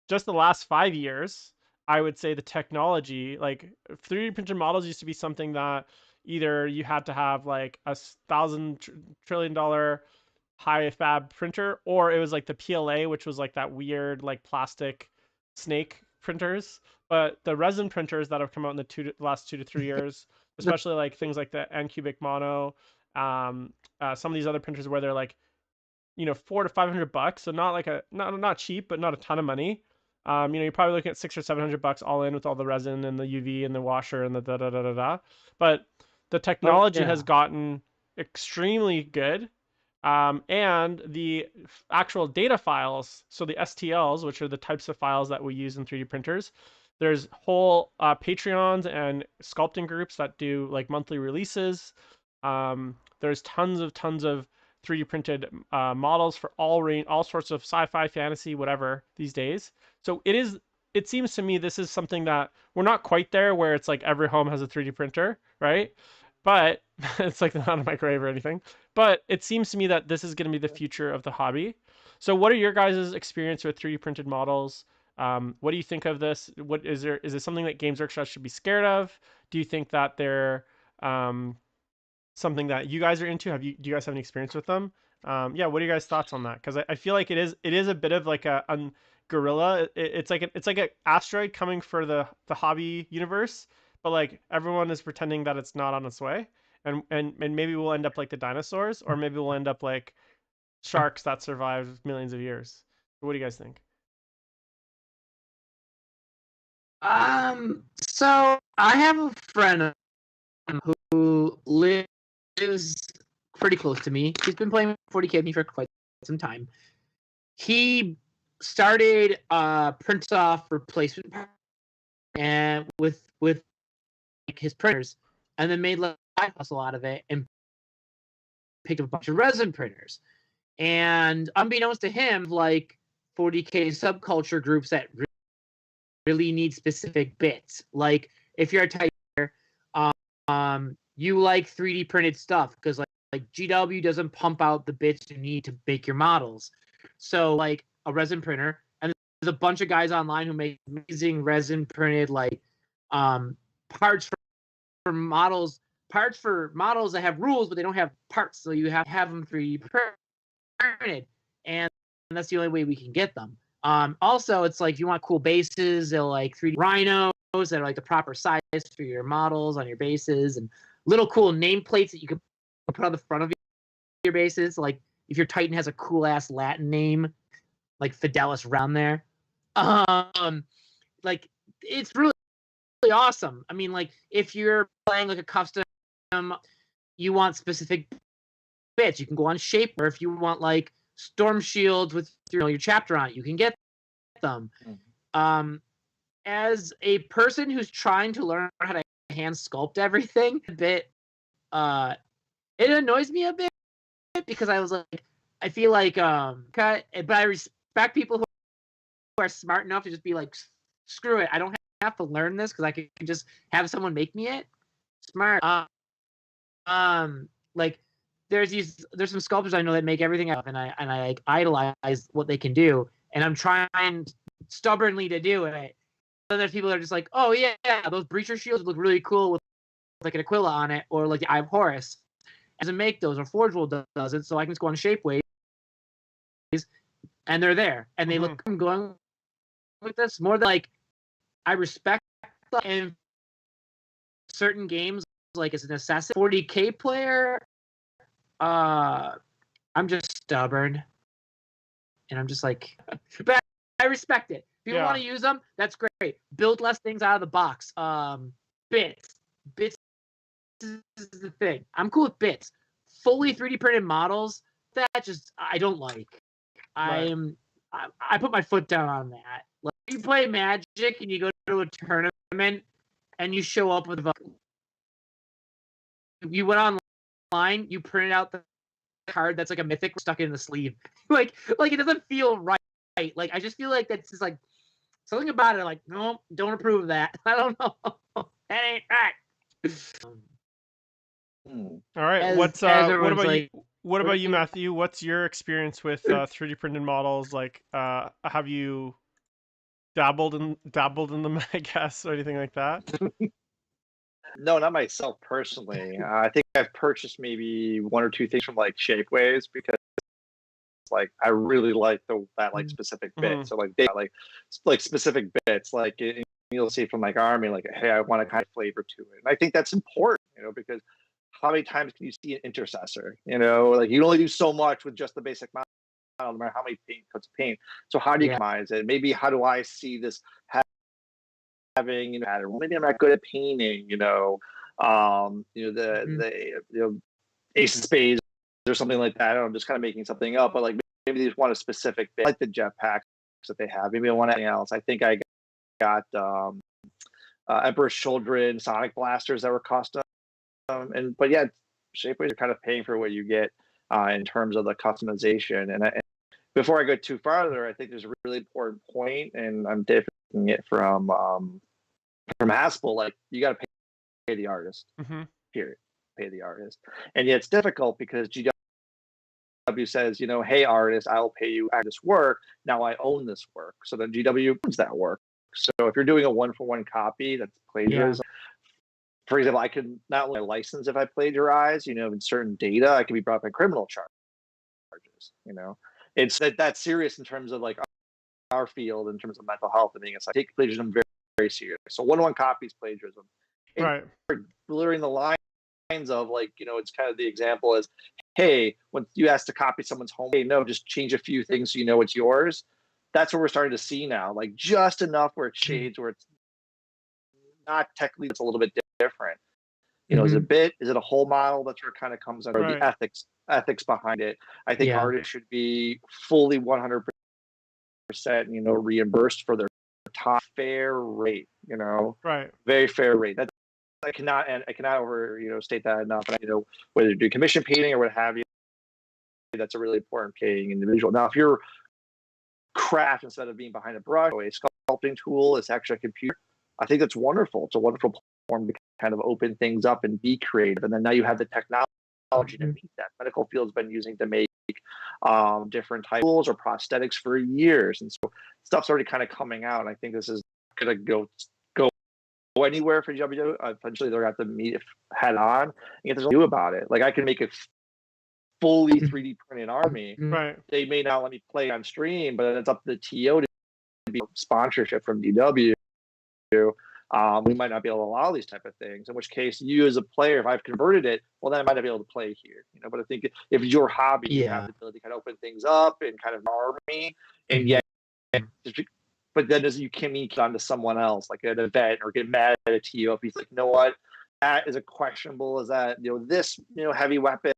just the last 5 years, I would say the technology, like 3D printed models, used to be something that either you had to have like a $1,000 trillion high fab printer, or it was like the PLA, which was like that weird like plastic snake printers. But the resin printers that have come out in the last 2 to 3 years, especially like things like the N-cubic mono, some of these other printers where they're like, $400 to $500, so not like not cheap, but not a ton of money. You're probably looking at $600 or $700 all in with all the resin and the UV and the washer and the da da da da da. But the technology has gotten extremely good. And the actual data files, so the STLs, which are the types of files that we use in 3D printers, there's whole Patreons and sculpting groups that do like monthly releases. There's tons of 3D printed models for all sorts of sci-fi, fantasy, whatever these days. So it seems to me this is something that we're not quite there where it's like every home has a 3D printer, right? But it's like not a microwave or anything. But it seems to me that this is going to be the future of the hobby. So what are your guys' experience with 3D printed models? What do you think of this? Is it something that Games Workshop should be scared of? Do you think that they're something that you guys are into? Do you guys have any experience with them? Yeah, what are you guys' thoughts on that? Because I feel like it is a bit of like a gorilla. It's like an asteroid coming for the hobby universe, but like everyone is pretending that it's not on its way, and maybe we'll end up like the dinosaurs, or maybe we'll end up like sharks that survived millions of years. What do you guys think? So I have a friend who lives pretty close to me. He's been playing 40K with me for quite some time. He started print off replacement parts and with like his printers, and then made like a hustle out of it and picked up a bunch of resin printers. And unbeknownst to him, like 40K subculture groups that really need specific bits. Like if you're a typer, you like 3D printed stuff because like GW doesn't pump out the bits you need to make your models. So like a resin printer, and there's a bunch of guys online who make amazing resin printed like parts for models that have rules, but they don't have parts, so you have to have them 3D printed, and that's the only way we can get them. Also, it's like if you want cool bases, they'll like 3D rhinos that are like the proper size for your models on your bases, and little cool nameplates that you can put on the front of your bases. Like if your Titan has a cool ass Latin name, like Fidelis around there. Like it's really awesome. I mean, like if you're playing like a custom, you want specific bits, you can go on Shape, or if you want like storm shields with your chapter on it, you can get them. As a person who's trying to learn how to hand sculpt everything a bit, it annoys me a bit because I was like, I feel like but I respect people who are smart enough to just be like, screw it, I don't have to learn this because I can just have someone make me it. Smart. Like there's some sculptors I know that make everything up, and I like idolize what they can do, and I'm trying stubbornly to do it. And there's people that are just like, oh yeah, those breacher shields look really cool with like an Aquila on it, or like the Eye of Horus. doesn't make those, or Forge World doesn't, so I can just go on Shapeways, and they're there, and they look. I'm going with this more than like I respect in certain games, like it's a necessity. 40K player, I'm just stubborn, and I'm just like, but I respect it. If you want to use them, that's great. Build less things out of the box. Bits is the thing. I'm cool with bits. Fully 3D printed models, that just I don't like. I put my foot down on that. Like, you play Magic and you go to a tournament and you show up with you went online, you printed out the card that's like a mythic stuck in the sleeve. like it doesn't feel right. Like I just feel like that's just like something about it. Like, no, don't approve of that. I don't know. That ain't right. All right. What about you? What about you, Matthew? What's your experience with 3D printed models? Like, have you dabbled in them, I guess, or anything like that? No, not myself personally. I think I've purchased maybe one or two things from like Shapeways because like I really like that like specific bit. So like they like specific bits. Like you'll see from like Army, like, hey, I want a kind of flavor to it, and I think that's important, because how many times can you see an intercessor? Like you only do so much with just the basic model, no matter how many coats of paint. So how do you customize it? Maybe how do I see this having pattern? Well, maybe I'm not good at painting. The Ace of Spades or something like that. I don't know, I'm just kind of making something up, but like maybe they just want a specific bit, like the jetpacks that they have. Maybe I want anything else. I think I got Emperor's Children Sonic blasters that were custom. But yeah, Shapeways are kind of paying for what you get in terms of the customization. And before I go too farther, I think there's a really important point, and I'm taking it from Haspel. Like, you got to pay the artist. Period. Pay the artist. And yeah, it's difficult because GW says, hey, artist, I'll pay you this work. Now I own this work. So then GW owns that work. So if you're doing a one-for-one copy, that's plagiarism. For example, I could not only license if I plagiarize, in certain data, I can be brought up in criminal charges. It's that serious in terms of like our field, in terms of mental health and being a take plagiarism very, very serious. So one-on-one copies plagiarism. And right. Blurring the lines of like, it's kind of the example is, hey, when you ask to copy someone's home, hey, no, just change a few things so you know it's yours. That's what we're starting to see now, like just enough where it shades, where it's not technically, it's a little bit different. Is it a bit? Is it a whole model? That's where it kind of comes under the ethics behind it. I think artists should be fully 100%, reimbursed for their top fair rate. Right, very fair rate. That I cannot state that enough. And whether you do commission painting or what have you, that's a really important paying individual. Now, if you're craft instead of being behind a brush, a sculpting tool, it's actually a computer. I think that's wonderful. It's a wonderful platform to kind of open things up and be creative. And then now you have the technology to meet that. Medical field's been using to make different types of tools or prosthetics for years. And so stuff's already kind of coming out. And I think this is going to go anywhere for GW. Eventually they're going to have to meet it head on and get to do about it. Like I can make a fully 3D printed army. Right. They may not let me play on stream, but then it's up to the TO to be sponsorship from DW. We might not be able to allow these type of things, in which case you as a player, if I've converted it, well, then I might not be able to play here, but I think if it's your hobby, you have the ability to kind of open things up and kind of army, and yet, but then you can't meet on to someone else, like an event, or get mad at a TO if he's like, you know what, that is a questionable, is that, this, heavy weapon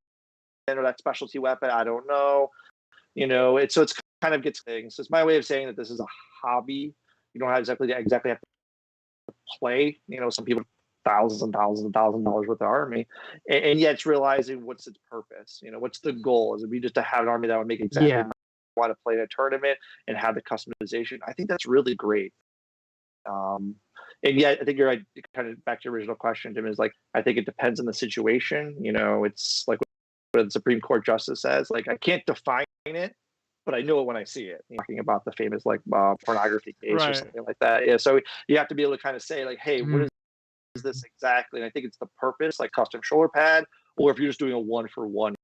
or that specialty weapon, I don't know, it's kind of gets things. So it's my way of saying that this is a hobby. You don't have exactly have to play, some people thousands and thousands and thousands of dollars worth of army, and yet it's realizing what's its purpose. What's the goal? Is it be just to have an army that would make exactly want to play in a tournament and have the customization? I think that's really great. And yet I think you're right, kind of back to your original question, Jim, is like, I think it depends on the situation. It's like what the Supreme Court justice says, like, I can't define it, but I know it when I see it. Talking about the famous like pornography case or something like that. Yeah. So you have to be able to kind of say like, hey, what is this exactly? And I think it's the purpose, like custom shoulder pad, or if you're just doing a one for one,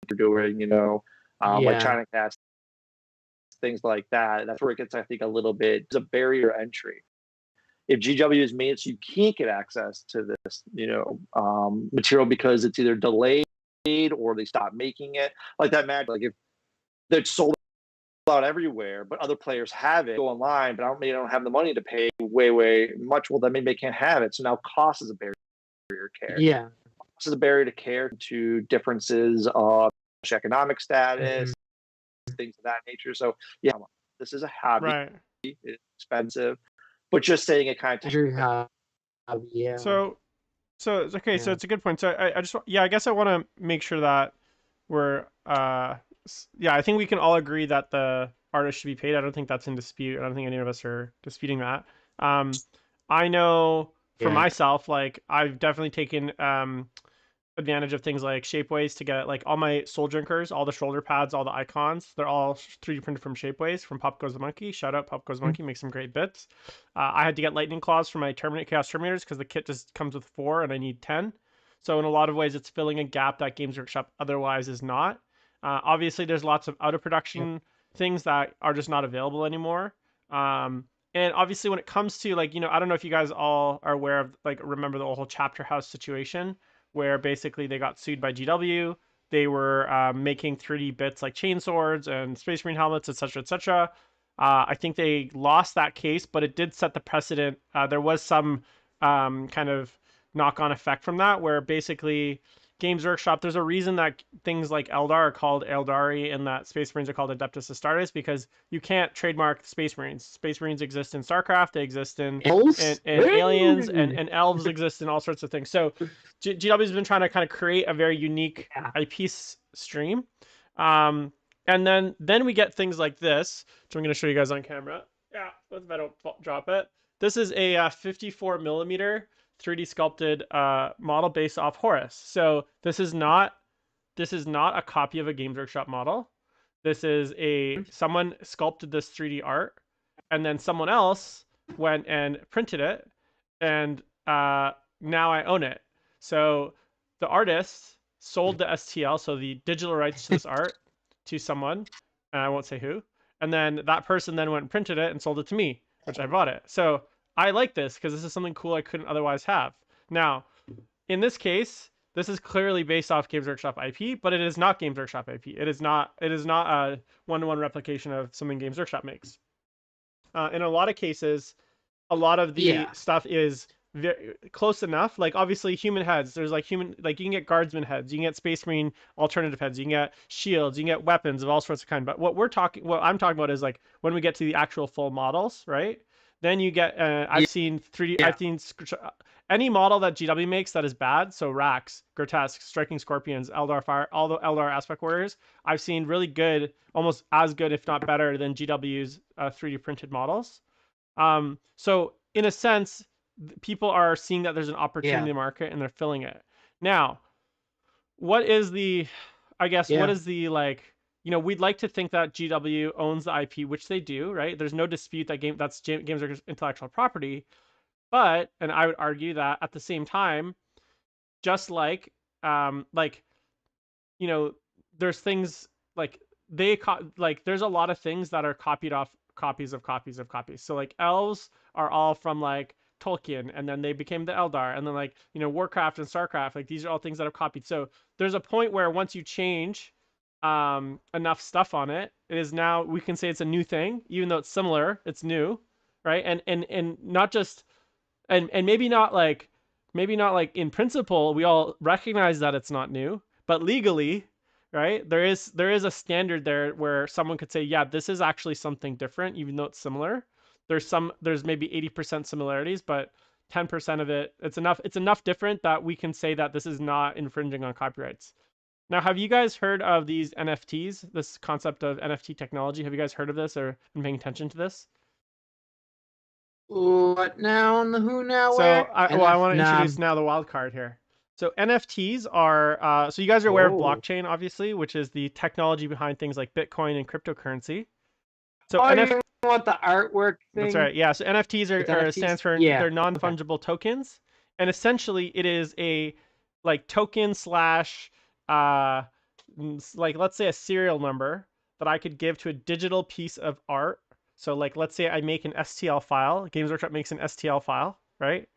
you're doing, like China Cast, things like that. That's where it gets, I think, a little bit, it's a barrier to entry. If GW is made it so you can't get access to this, material because it's either delayed or they stop making it, like that Mag, like if they're sold out everywhere, but other players have it, go online, but they don't have the money to pay way much. Well, then maybe they can't have it. So now cost is a barrier to care. Yeah. Cost is a barrier to care, to differences of economic status, things of that nature. So yeah, this is a hobby. Right. It's expensive, but just saying it kind of yeah. So it's okay. So it's a good point. So I guess I want to make sure that we're I think we can all agree that the artist should be paid. I don't think that's in dispute. I don't think any of us are disputing that. I know for myself, like I've definitely taken advantage of things like Shapeways to get like all my Soul Drinkers, all the shoulder pads, all the icons. They're all 3D printed from Shapeways from Pop Goes the Monkey. Shout out Pop Goes the Monkey, makes some great bits. I had to get lightning claws for my Chaos Terminators because the kit just comes with 4 and I need 10. So in a lot of ways, it's filling a gap that Games Workshop otherwise is not. Obviously, there's lots of out of production things that are just not available anymore. And obviously, when it comes to like, I don't know if you guys all are aware of, like, remember the whole Chapter House situation where basically they got sued by GW. They were making 3D bits like chain swords and Space Marine helmets, etc., etc. I think they lost that case, but it did set the precedent. There was some kind of knock-on effect from that, where basically Games Workshop, there's a reason that things like Eldar are called Eldari and that Space Marines are called Adeptus Astartes, because you can't trademark Space Marines. Space Marines exist in StarCraft, they exist in Aliens, and elves exist in all sorts of things. So GW's been trying to kind of create a very unique IP stream. And then we get things like this, which I'm going to show you guys on camera. Yeah, if I don't drop it. This is a 54 millimeter 3D sculpted model based off Horus. So this is not a copy of a Games Workshop model. This is someone sculpted this 3D art, and then someone else went and printed it, and now I own it. So the artist sold the STL, so the digital rights to this art, to someone, and I won't say who, and then that person then went and printed it and sold it to me, which I bought it. So I like this because this is something cool I couldn't otherwise have. Now, in this case, this is clearly based off Games Workshop IP, but it is not Games Workshop IP. It is not a one-to-one replication of something Games Workshop makes. In a lot of cases, a lot of the stuff is very close enough. Like obviously human heads, there's like you can get guardsman heads, you can get Space Marine alternative heads, you can get shields, you can get weapons of all sorts of kind. But what I'm talking about is like when we get to the actual full models, right? Then you get, I've seen 3D, I've seen any model that GW makes that is bad. So Rax, Grotesque, Striking Scorpions, Eldar Fire, all the Eldar Aspect Warriors, I've seen really good, almost as good, if not better than GW's 3D printed models. So in a sense, people are seeing that there's an opportunity in the market and they're filling it. Now, what is the, what is the like, we'd like to think that GW owns the IP, which they do, right? There's no dispute that Games Workshop's intellectual property. But, and I would argue that at the same time, just like, there's things like there's a lot of things that are copied off copies of copies of copies. So like elves are all from like Tolkien, and then they became the Eldar, and then like, Warcraft and Starcraft, like these are all things that are copied. So there's a point where once you change enough stuff on it, it is now, we can say it's a new thing, even though it's similar, it's new, right? And not just, and maybe not like in principle we all recognize that it's not new, but legally, right, there is a standard there where someone could say, yeah, this is actually something different, even though it's similar. There's maybe 80% similarities, but 10% of it's enough different that we can say that this is not infringing on copyrights. Now, have you guys heard of these NFTs, this concept of NFT technology? Have you guys heard of this or been paying attention to this? What now and the who now? So I want to introduce now the wild card here. So NFTs are, so you guys are aware of blockchain, obviously, which is the technology behind things like Bitcoin and cryptocurrency. So you want the artwork thing? That's right. Yeah. So NFTs are stands for they're non-fungible tokens, and essentially it is a like token slash like let's say a serial number that I could give to a digital piece of art. So like let's say I make an STL file, Games Workshop makes an STL file, right?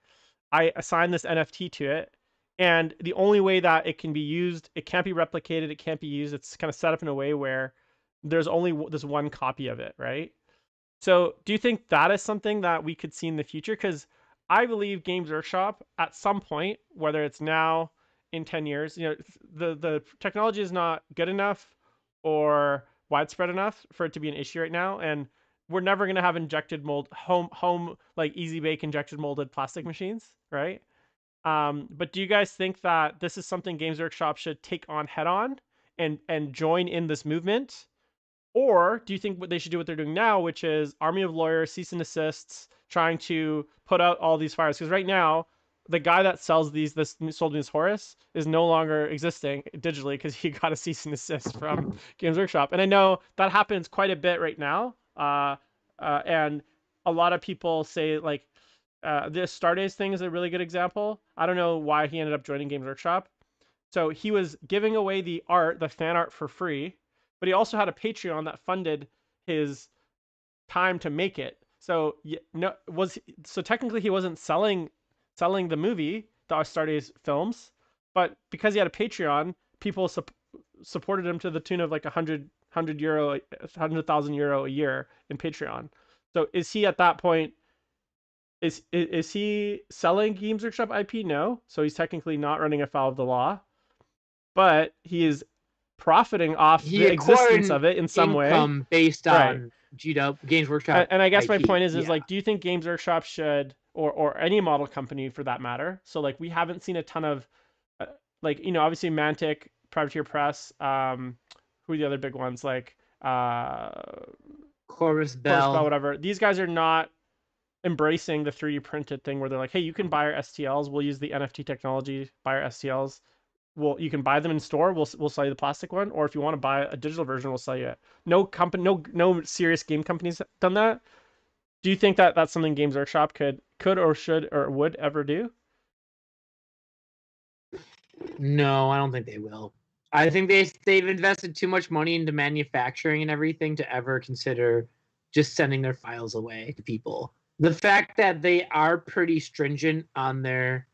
I assign this NFT to it, and the only way that it can be used, it can't be replicated, it can't be used. It's kind of set up in a way where there's only this one copy of it, right? So do you think that is something that we could see in the future? Because I believe Games Workshop at some point, whether it's now, in 10 years, the technology is not good enough or widespread enough for it to be an issue right now, and we're never going to have injected mold home like easy bake injected molded plastic machines, right? But do you guys think that this is something Games Workshop should take on head on and join in this movement? Or do you think what they should do what they're doing now, which is army of lawyers, cease and desists, trying to put out all these fires? Because right now, the guy that sold me this Horus is no longer existing digitally because he got a cease and desist from Games Workshop. And I know that happens quite a bit right now. And a lot of people say like the Stardays thing is a really good example. I don't know why he ended up joining Games Workshop. So he was giving away the art, the fan art for free, but he also had a Patreon that funded his time to make it. So so technically he wasn't selling the movie, the Astartes films, but because he had a Patreon, people supported him to the tune of like 100 euro, 100,000 euro a year in Patreon. So is he at that point? Is he selling Games Workshop IP? No. So he's technically not running afoul of the law, but he is profiting off the existence of it in some way based on Games Workshop. And I guess IP. my point is like, do you think Games Workshop should, or any model company for that matter? So like, we haven't seen a ton of, like, obviously Mantic, Privateer Press, who are the other big ones, like Corvus Bell, whatever. These guys are not embracing the 3D printed thing where they're like, hey, you can buy our STLs, we'll use the NFT technology, buy our STLs. Well, you can buy them in store. We'll sell you the plastic one, or if you want to buy a digital version, we'll sell you it. No serious game companies done that. Do you think that that's something Games Workshop could or should or would ever do? No, I don't think they will. I think they've invested too much money into manufacturing and everything to ever consider just sending their files away to people. The fact that they are pretty stringent on their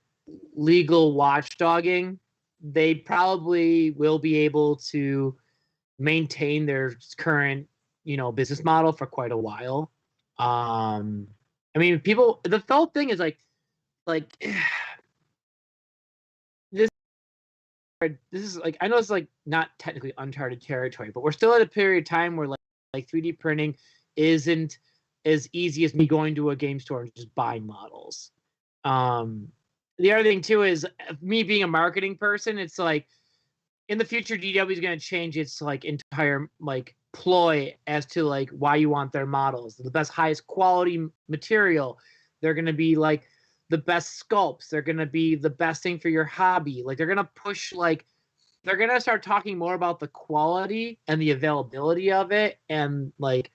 legal watchdogging, they probably will be able to maintain their current, business model for quite a while. I mean, people. The whole thing is like this. This is like, I know it's like not technically uncharted territory, but we're still at a period of time where like 3D printing isn't as easy as me going to a game store and just buying models. The other thing too is me being a marketing person. It's like in the future, GW is going to change its like entire like ploy as to like why you want their models. The best, highest quality material. They're going to be like the best sculpts. They're going to be the best thing for your hobby. Like they're going to push they're going to start talking more about the quality and the availability of it, and like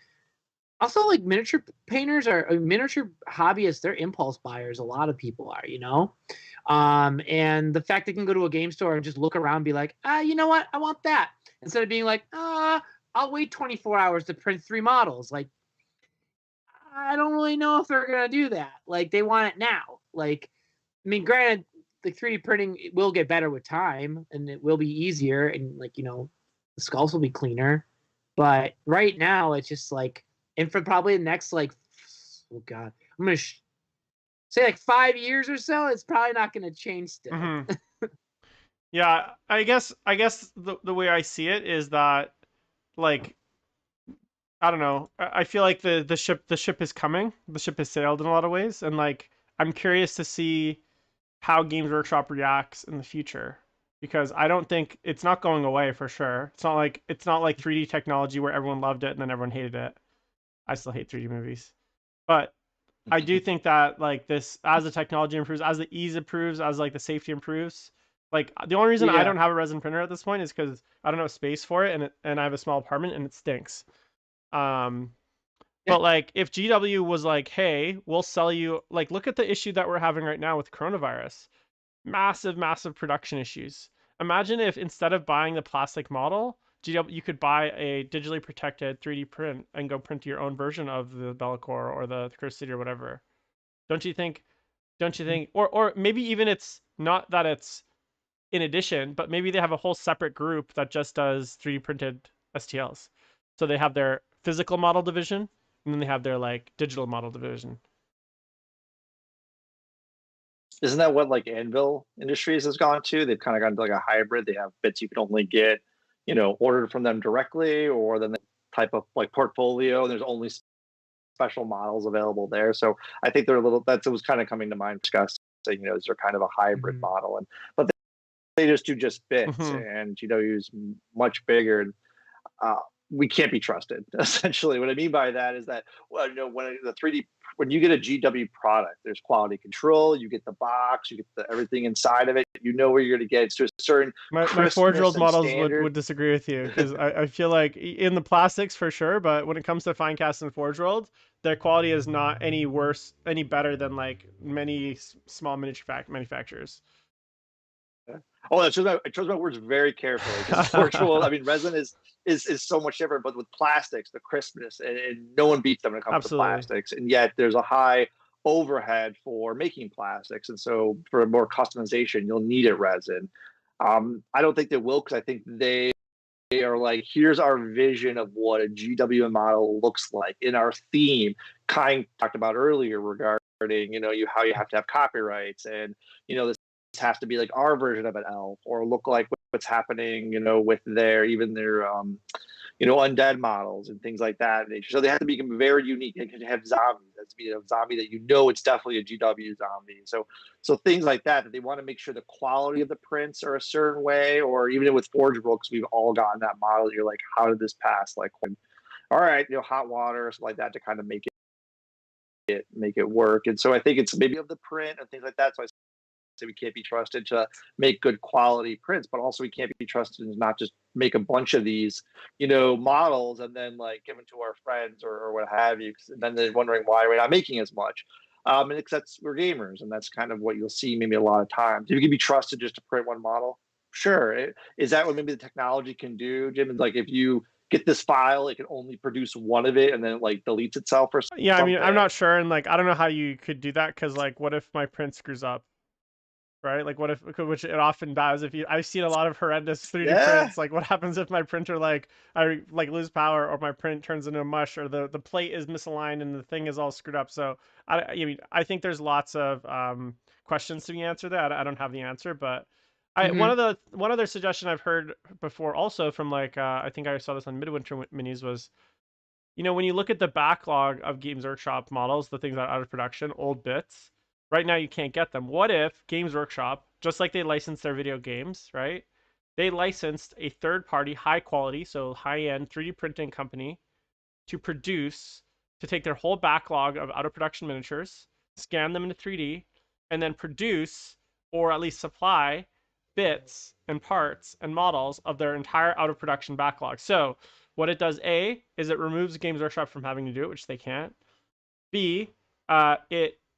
also like miniature painters miniature hobbyists. They're impulse buyers. A lot of people are, and the fact they can go to a game store and just look around and be like, you know what? I want that. Instead of being like, I'll wait 24 hours to print 3 models. Like, I don't really know if they're going to do that. Like, they want it now. Like, I mean, granted, the 3D printing will get better with time and it will be easier, and like, the sculpts will be cleaner. But right now, it's just like, and for probably the next like, oh God, I'm going to say like 5 years or so, it's probably not going to change still. Mm-hmm. Yeah, I guess the way I see it is that, like, I don't know. I feel like the ship is coming. The ship has sailed in a lot of ways, and like I'm curious to see how Games Workshop reacts in the future, because I don't think it's not going away for sure. It's not like 3D technology where everyone loved it and then everyone hated it. I still hate 3D movies, but I do think that like this, as the technology improves, as the ease improves, as like the safety improves, like the only reason I don't have a resin printer at this point is because I don't have space for it, and I have a small apartment and it stinks. But like if GW was like, hey, we'll sell you, like, look at the issue that we're having right now with coronavirus. massive production issues. Imagine if instead of buying the plastic model, you could buy a digitally protected 3D print and go print your own version of the Bellicor or the Curse City or whatever. Don't you think? Don't you think? Or maybe even it's not that it's in addition, but maybe they have a whole separate group that just does 3D printed STLs. So they have their physical model division, and then they have their like digital model division. Isn't that what like Anvil Industries has gone to? They've kind of gone to like a hybrid. They have bits you can only get, ordered from them directly, or then the type of like portfolio. There's only special models available there. So I think they're a little. That was kind of coming to mind discussing. Is there kind of a hybrid model, but they just do just bits, and GW is much bigger. And, we can't be trusted. Essentially, what I mean by that is that when you get a GW product, there's quality control. You get the box, you get everything inside of it. You know where you're going to get. It's to a certain. My Forge-rolled models would disagree with you, because I feel like in the plastics for sure, but when it comes to fine cast and Forge-rolled, their quality is not any better than like many small miniature manufacturers. Oh, I chose my words very carefully, because virtual. I mean, resin is so much different, but with plastics, the crispness, and no one beats them when it comes to plastics. And yet, there's a high overhead for making plastics, and so for more customization, you'll need a resin. I don't think they will, because I think they are like, here's our vision of what a GW model looks like in our theme. Kind talked about earlier regarding how you have to have copyrights, and this has to be like our version of an elf, or look like what's happening, with their undead models and things like that. So they have to become very unique. They can have zombies. That's be a zombie that it's definitely a GW zombie. So things like that they want to make sure the quality of the prints are a certain way, or even with Forge books, we've all gotten that model. You're like, how did this pass? Like, all right, hot water or something like that to kind of make it work. And so I think it's maybe of the print and things like that. So I say we can't be trusted to make good quality prints, but also we can't be trusted to not just make a bunch of these, models and then like give them to our friends or what have you. And then they're wondering why we're not making as much. And it's we're gamers, and that's kind of what you'll see maybe a lot of times. If you can be trusted just to print one model, sure. Is that what maybe the technology can do, Jim? Like if you get this file, it can only produce one of it, and then it like deletes itself or something. Yeah, I mean, I'm not sure, and like I don't know how you could do that, because like, what if my print screws up? Right? Like what if, which it often does. I've seen a lot of horrendous 3D prints. Like what happens if my printer, like I like lose power, or my print turns into a mush, or the plate is misaligned and the thing is all screwed up. So I think there's lots of questions to be answered there. I don't have the answer, but one other suggestion I've heard before also from like I think I saw this on Midwinter Minis was, when you look at the backlog of Games Workshop models, the things that are out of production, old bits, right now you can't get them. What if Games Workshop, just like they license their video games, right? They licensed a third-party, high-quality, so high-end 3D printing company to take their whole backlog of out-of-production miniatures, scan them into 3D, and then produce, or at least supply, bits and parts and models of their entire out-of-production backlog. So what it does, A, is it removes Games Workshop from having to do it, which they can't. B,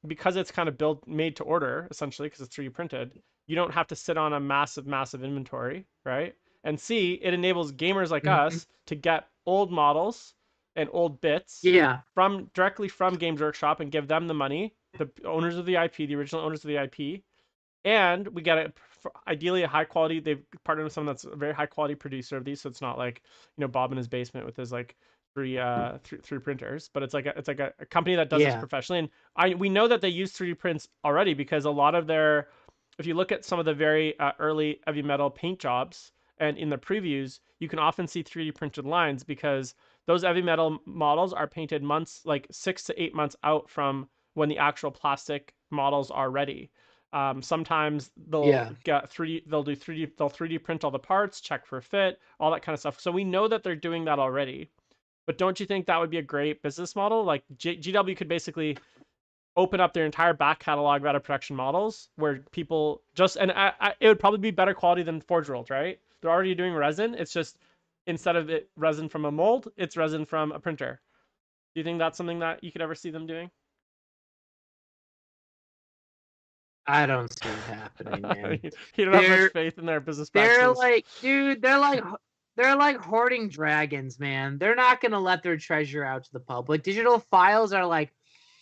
because it's kind of made to order, essentially, because it's 3D printed, you don't have to sit on a massive inventory, right? And C, it enables gamers like us to get old models and old bits directly from Games Workshop and give them the money, the owners of the IP, the original owners of the IP, and we get ideally a high quality. They've partnered with someone that's a very high quality producer of these, so it's not like Bob in his basement with his like three printers, but it's like a company that does this professionally. And we know that they use 3D prints already, because a lot of their, if you look at some of the very early heavy metal paint jobs and in the previews, you can often see 3D printed lines, because those heavy metal models are painted months, like 6 to 8 months out from when the actual plastic models are ready. Sometimes they'll get 3D, they'll 3D print all the parts, check for fit, all that kind of stuff. So we know that they're doing that already. But don't you think that would be a great business model? Like GW could basically open up their entire back catalog of out of production models, where people just, and it would probably be better quality than Forge World, right? They're already doing resin. It's just, instead of it resin from a mold, it's resin from a printer. Do you think that's something that you could ever see them doing? I don't see it happening, man. You don't have much faith in their business practices. Dude, they're like hoarding dragons, man. They're not gonna let their treasure out to the public. Digital files are like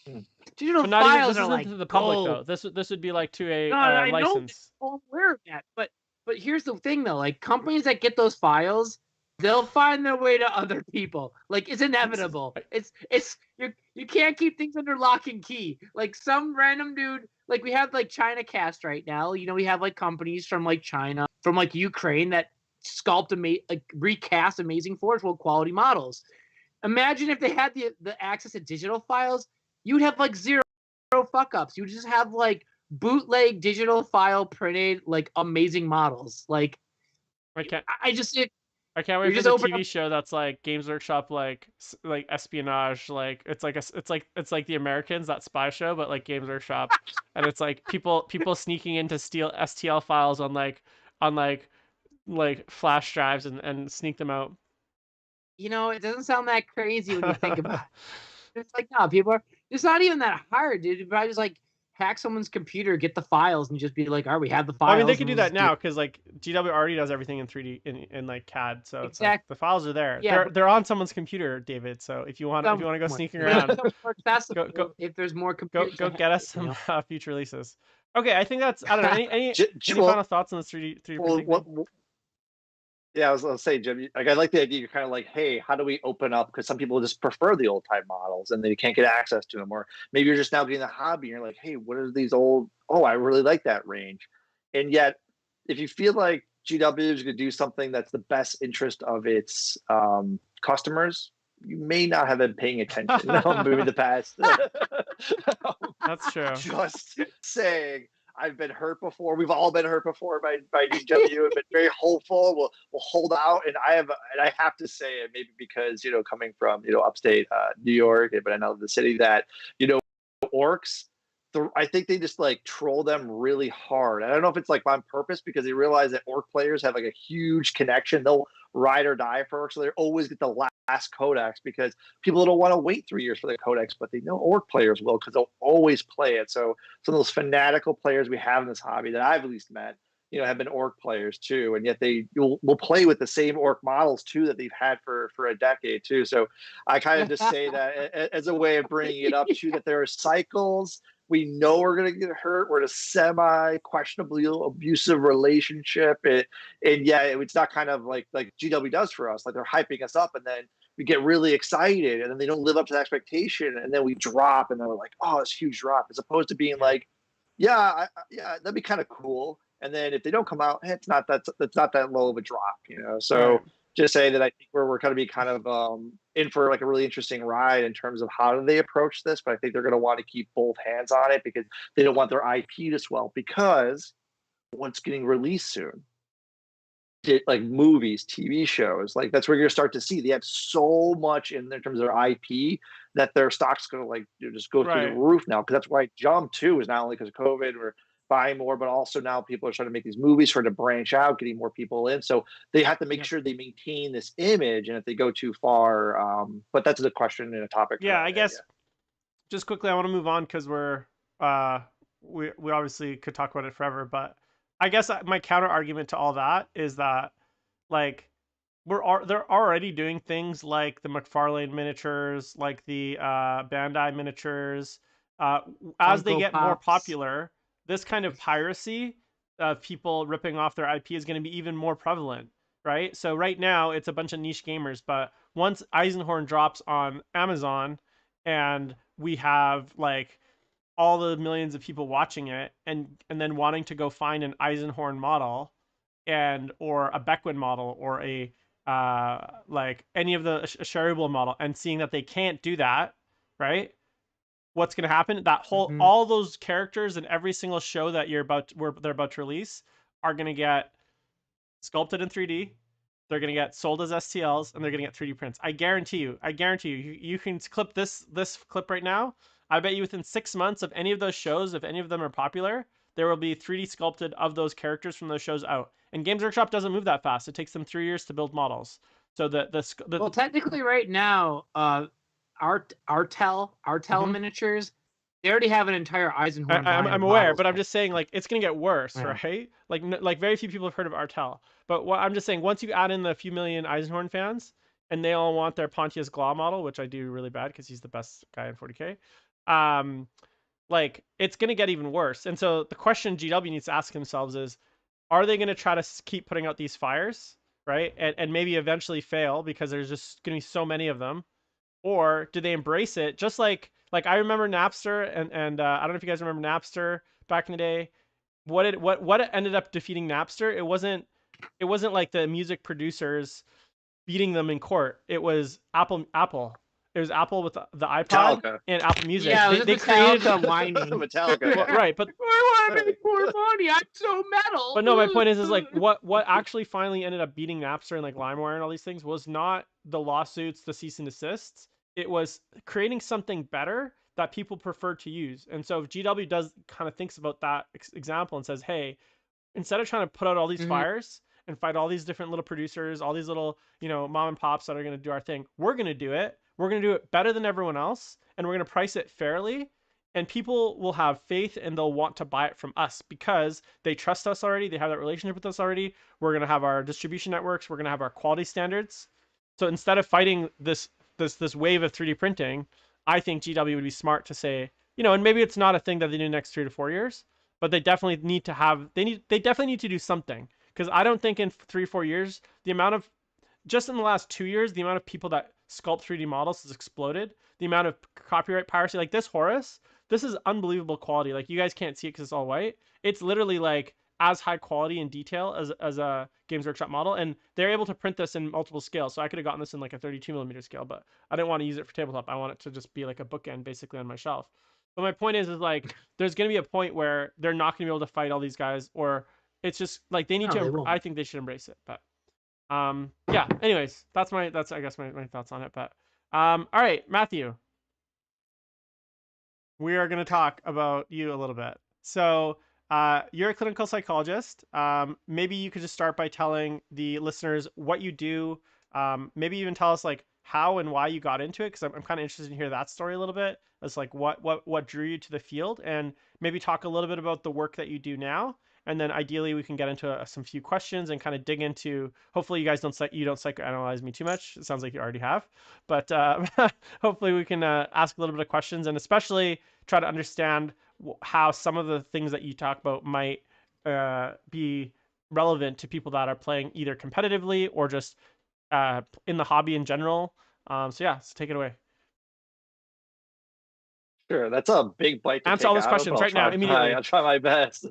But not even this isn't to the public though. This would be like to a I license. know I'm aware of that, but here's the thing though, like companies that get those files, they'll find their way to other people. Like it's inevitable. It's you can't keep things under lock and key. Like some random dude, like we have like China Cast right now. You know, we have like companies from like China, from like Ukraine that sculpt recast amazing Forge World quality models. Imagine if they had the access to digital files, you'd have like zero fuck ups. You just have like bootleg digital file printed like amazing models. Like I can't wait for the TV show that's like Games Workshop like espionage, like it's like the Americans, that spy show, but like Games Workshop. And it's like people sneaking in to steal STL files on like flash drives and sneak them out. You know, it doesn't sound that crazy when you think about it. It's like, no, it's not even that hard, dude. You probably just like hack someone's computer, get the files, and just be like, all right, we have the files. I mean, they can do that now because like GW already does everything in 3D in like CAD, so it's like the files are there. Yeah, they're on someone's computer, David. So if you want to go sneaking around, go if there's more computers, go get us some future releases. Okay, I think that's, I don't know, any final thoughts on this 3D printing? Yeah, I was gonna say, Jim, like I like the idea. You're kind of like, hey, how do we open up? Because some people just prefer the old type models and they can't get access to them, or maybe you're just now getting the hobby. And you're like, hey, what are these old? Oh, I really like that range. And yet, if you feel like GW is going to do something that's the best interest of its customers, you may not have been paying attention. Maybe the past. That's true. Just saying. I've been hurt before. We've all been hurt before by GW. I've been very hopeful. We'll hold out, and I have to say it, maybe because coming from upstate New York, but I know the city that orcs. I think they just like troll them really hard. I don't know if it's like on purpose because they realize that orc players have like a huge connection. They'll ride or die for orcs, so they always get the last codex because people don't want to wait 3 years for the codex, but they know orc players will because they'll always play it. So some of those fanatical players we have in this hobby that I've at least met, have been orc players too, and yet will play with the same orc models too that they've had for a decade too. So I kind of just say that as a way of bringing it up too, that there are cycles. We know we're going to get hurt. We're in a semi-questionably abusive relationship. And yeah, it's not kind of like GW does for us. Like they're hyping us up and then we get really excited and then they don't live up to the expectation. And then we drop and then we're like, oh, it's a huge drop. As opposed to being like, yeah, that'd be kind of cool. And then if they don't come out, it's not that low of a drop, So right. Just say that I think we're going to be kind of in for like a really interesting ride in terms of how do they approach this. But I think they're going to want to keep both hands on it because they don't want their IP to swell because what's getting released soon, like movies, TV shows, like that's where you're going to start to see they have so much in terms of their IP that their stock's going to like just go through the roof now. Because that's why it jumped too, is not only because of COVID or buying more, but also now people are trying to make these movies, trying to branch out, getting more people in. So they have to make sure they maintain this image. And if they go too far, but that's a question and a topic. Yeah, I guess just quickly, I want to move on because we obviously could talk about it forever. But I guess my counter argument to all that is that like they're already doing things like the McFarlane miniatures, like the Bandai miniatures. As they get more popular, this kind of piracy of people ripping off their IP is going to be even more prevalent, right? So right now it's a bunch of niche gamers, but once Eisenhorn drops on Amazon and we have like all the millions of people watching it and then wanting to go find an Eisenhorn model or a Beckwin model or a like any of the Sherrybull model and seeing that they can't do that, right? What's going to happen? That whole all those characters in every single show that they're about to release are going to get sculpted in 3D. They're going to get sold as STLs and they're going to get 3D prints. I guarantee you. You can clip this clip right now. I bet you within 6 months of any of those shows, if any of them are popular, there will be 3D sculpted of those characters from those shows out. And Games Workshop doesn't move that fast. It takes them 3 years to build models. So well, technically right now, Artel miniatures, They already have an entire Eisenhorn. I'm aware, but I'm just saying, like, it's gonna get worse, Yeah. right? Like very few people have heard of Artel, but what I'm just saying, once you add in the few million Eisenhorn fans, and they all want their Pontius Glau model, which I do really bad because he's the best guy in 40k, like, it's gonna get even worse. And so the question GW needs to ask themselves is, are they gonna try to keep putting out these fires, right? And maybe eventually fail because there's just gonna be so many of them, or do they embrace it? Just like I remember Napster, and I don't know if you guys remember Napster back in the day. What ended up defeating Napster? It wasn't like the music producers beating them in court. It was Apple. It was Apple with the iPod Metallica. and Apple Music. Yeah, they created whining. Metallica. well, right, but I want to make more money. I'm so metal. But no, my point is like what actually finally ended up beating Napster and like LimeWire and all these things was not the lawsuits, the cease and desists. It was creating something better that people prefer to use. And so if GW does kind of thinks about that example and says, hey, instead of trying to put out all these fires and fight all these different little producers, all these little, mom and pops that are going to do our thing, we're going to do it. We're going to do it better than everyone else, and we're going to price it fairly. And people will have faith and they'll want to buy it from us because they trust us already. They have that relationship with us already. We're going to have our distribution networks. We're going to have our quality standards. So instead of fighting this wave of 3D printing, I think GW would be smart to say, and maybe it's not a thing that they do next 3 to 4 years, but they definitely need to have, they definitely need to do something. Because I don't think in 3 or 4 years, just in the last 2 years, the amount of people that sculpt 3D models has exploded. The amount of copyright piracy, like this Horus, this is unbelievable quality. Like, you guys can't see it because it's all white. It's literally like as high quality and detail as a Games Workshop model, and they're able to print this in multiple scales. So I could have gotten this in like a 32mm scale, but I didn't want to use it for tabletop. I want it to just be like a bookend basically on my shelf. But my point is like there's going to be a point where they're not going to be able to fight all these guys, or it's just like they need to. I think they should embrace it. But yeah. Anyways, that's I guess my thoughts on it. But all right, Matthew, we are going to talk about you a little bit. So you're a clinical psychologist. Maybe you could just start by telling the listeners what you do. Maybe even tell us like how and why you got into it, because I'm kind of interested in hear that story a little bit. It's like what drew you to the field, and maybe talk a little bit about the work that you do now. And then ideally we can get into some few questions and kind of dig into, hopefully you guys don't psychoanalyze me too much. It sounds like you already have, but hopefully we can ask a little bit of questions and especially try to understand how some of the things that you talk about might be relevant to people that are playing either competitively or just in the hobby in general. So take it away. Sure, that's a big bite to answer take all those out, questions right now immediately. I'll try my best.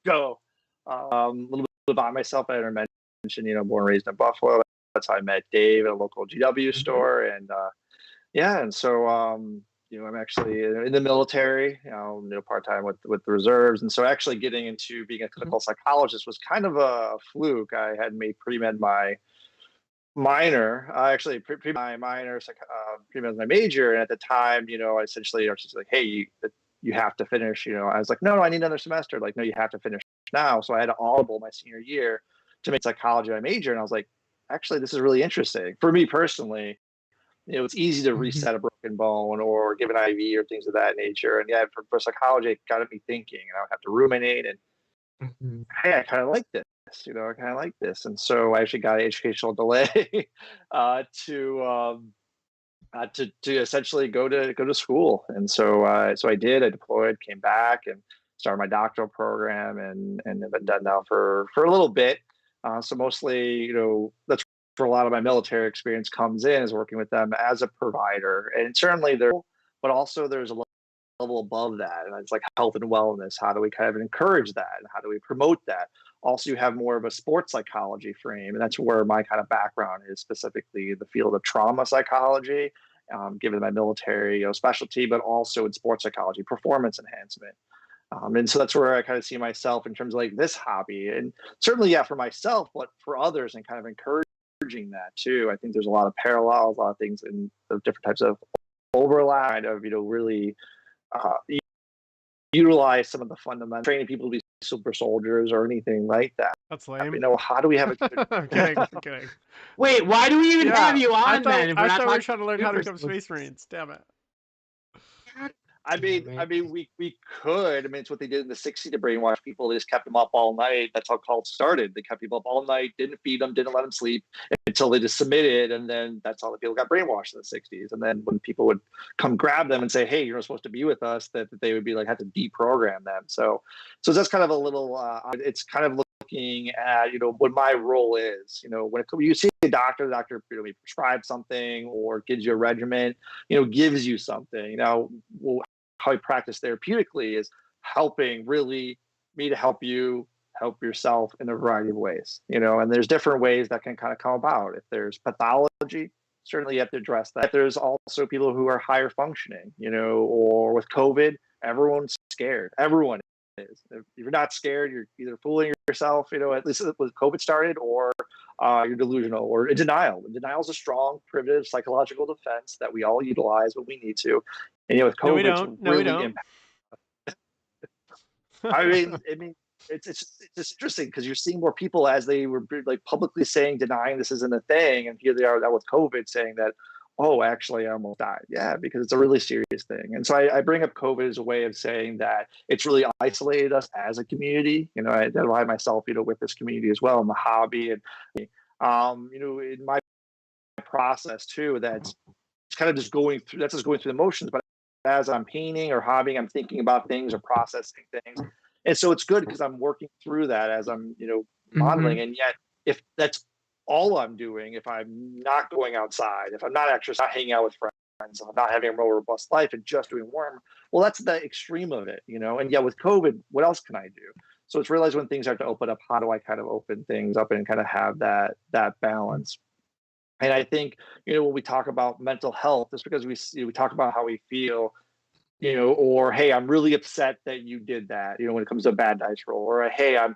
Go. A little bit about myself. I mentioned, born and raised in Buffalo. That's how I met Dave at a local GW store, and and so I'm actually in the military, part time with the reserves, and so actually getting into being a clinical psychologist was kind of a fluke. I had made pre-med my minor, actually my minor, pre-med was my major, and at the time, I essentially was just like, hey, you have to finish. I was like, no, I need another semester. Like, no, you have to finish now. So I had to audible my senior year to make psychology my major, and I was like, actually, this is really interesting for me personally. It's easy to reset a broken bone or give an IV or things of that nature. And for psychology, it got me thinking, and I would have to ruminate and hey, I kind of like this. I kind of like this. And so I actually got an educational delay to essentially go to school. And so I did. I deployed, came back, and started my doctoral program, and have been done now for a little bit. So mostly, that's for a lot of my military experience comes in is working with them as a provider, and certainly but also there's a level above that, and it's like health and wellness. How do we kind of encourage that, and how do we promote that? Also, you have more of a sports psychology frame, and that's where my kind of background is, specifically the field of trauma psychology, given my military specialty, but also in sports psychology, performance enhancement. And so that's where I kind of see myself in terms of like this hobby, and certainly, for myself, but for others, and kind of encouraging that too. I think there's a lot of parallels, a lot of things in the different types of overlap, kind of, really utilize some of the fundamental training people to be super soldiers or anything like that. That's lame. How do we have a good... I'm kidding. Wait, why do we even have you on then? I thought we were trying to learn how to become Space Marines. Damn it. I mean, we could. I mean, it's what they did in the '60s to brainwash people. They just kept them up all night. That's how cults started. They kept people up all night, didn't feed them, didn't let them sleep until they just submitted, and then that's how the people got brainwashed in the '60s. And then when people would come grab them and say, "Hey, you're not supposed to be with us," that they would be like, have to deprogram them. So that's kind of a little. It's kind of looking at what my role is. When you see a doctor, the doctor may prescribe something or gives you a regimen. Gives you something. How I practice therapeutically is helping really me to help you help yourself in a variety of ways, and there's different ways that can kind of come about. If there's pathology, certainly you have to address that. There's also people who are higher functioning, or with COVID, everyone's scared. Everyone is. If you're not scared, you're either fooling yourself, at least when COVID started, or you're delusional or in denial. And denial is a strong, primitive psychological defense that we all utilize when we need to. And with COVID, we don't. I mean, it's just interesting because you're seeing more people as they were like publicly saying, denying this isn't a thing, and here they are now with COVID saying that, oh, actually, I almost died. Yeah, because it's a really serious thing. And so I bring up COVID as a way of saying that it's really isolated us as a community. I identify myself, with this community as well in the hobby, and in my process too. It's kind of just going through. That's just going through the motions, but as I'm painting or hobbying, I'm thinking about things or processing things. And so it's good because I'm working through that as I'm, modeling. And yet, if that's all I'm doing, if I'm not going outside, if I'm not actually not hanging out with friends, if I'm not having a more robust life and just doing work, well, that's the extreme of it, And yet with COVID, what else can I do? So it's realized when things start to open up, how do I kind of open things up and kind of have that balance? And I think, when we talk about mental health, it's because we talk about how we feel, or, hey, I'm really upset that you did that, when it comes to a bad dice roll, or, hey, I'm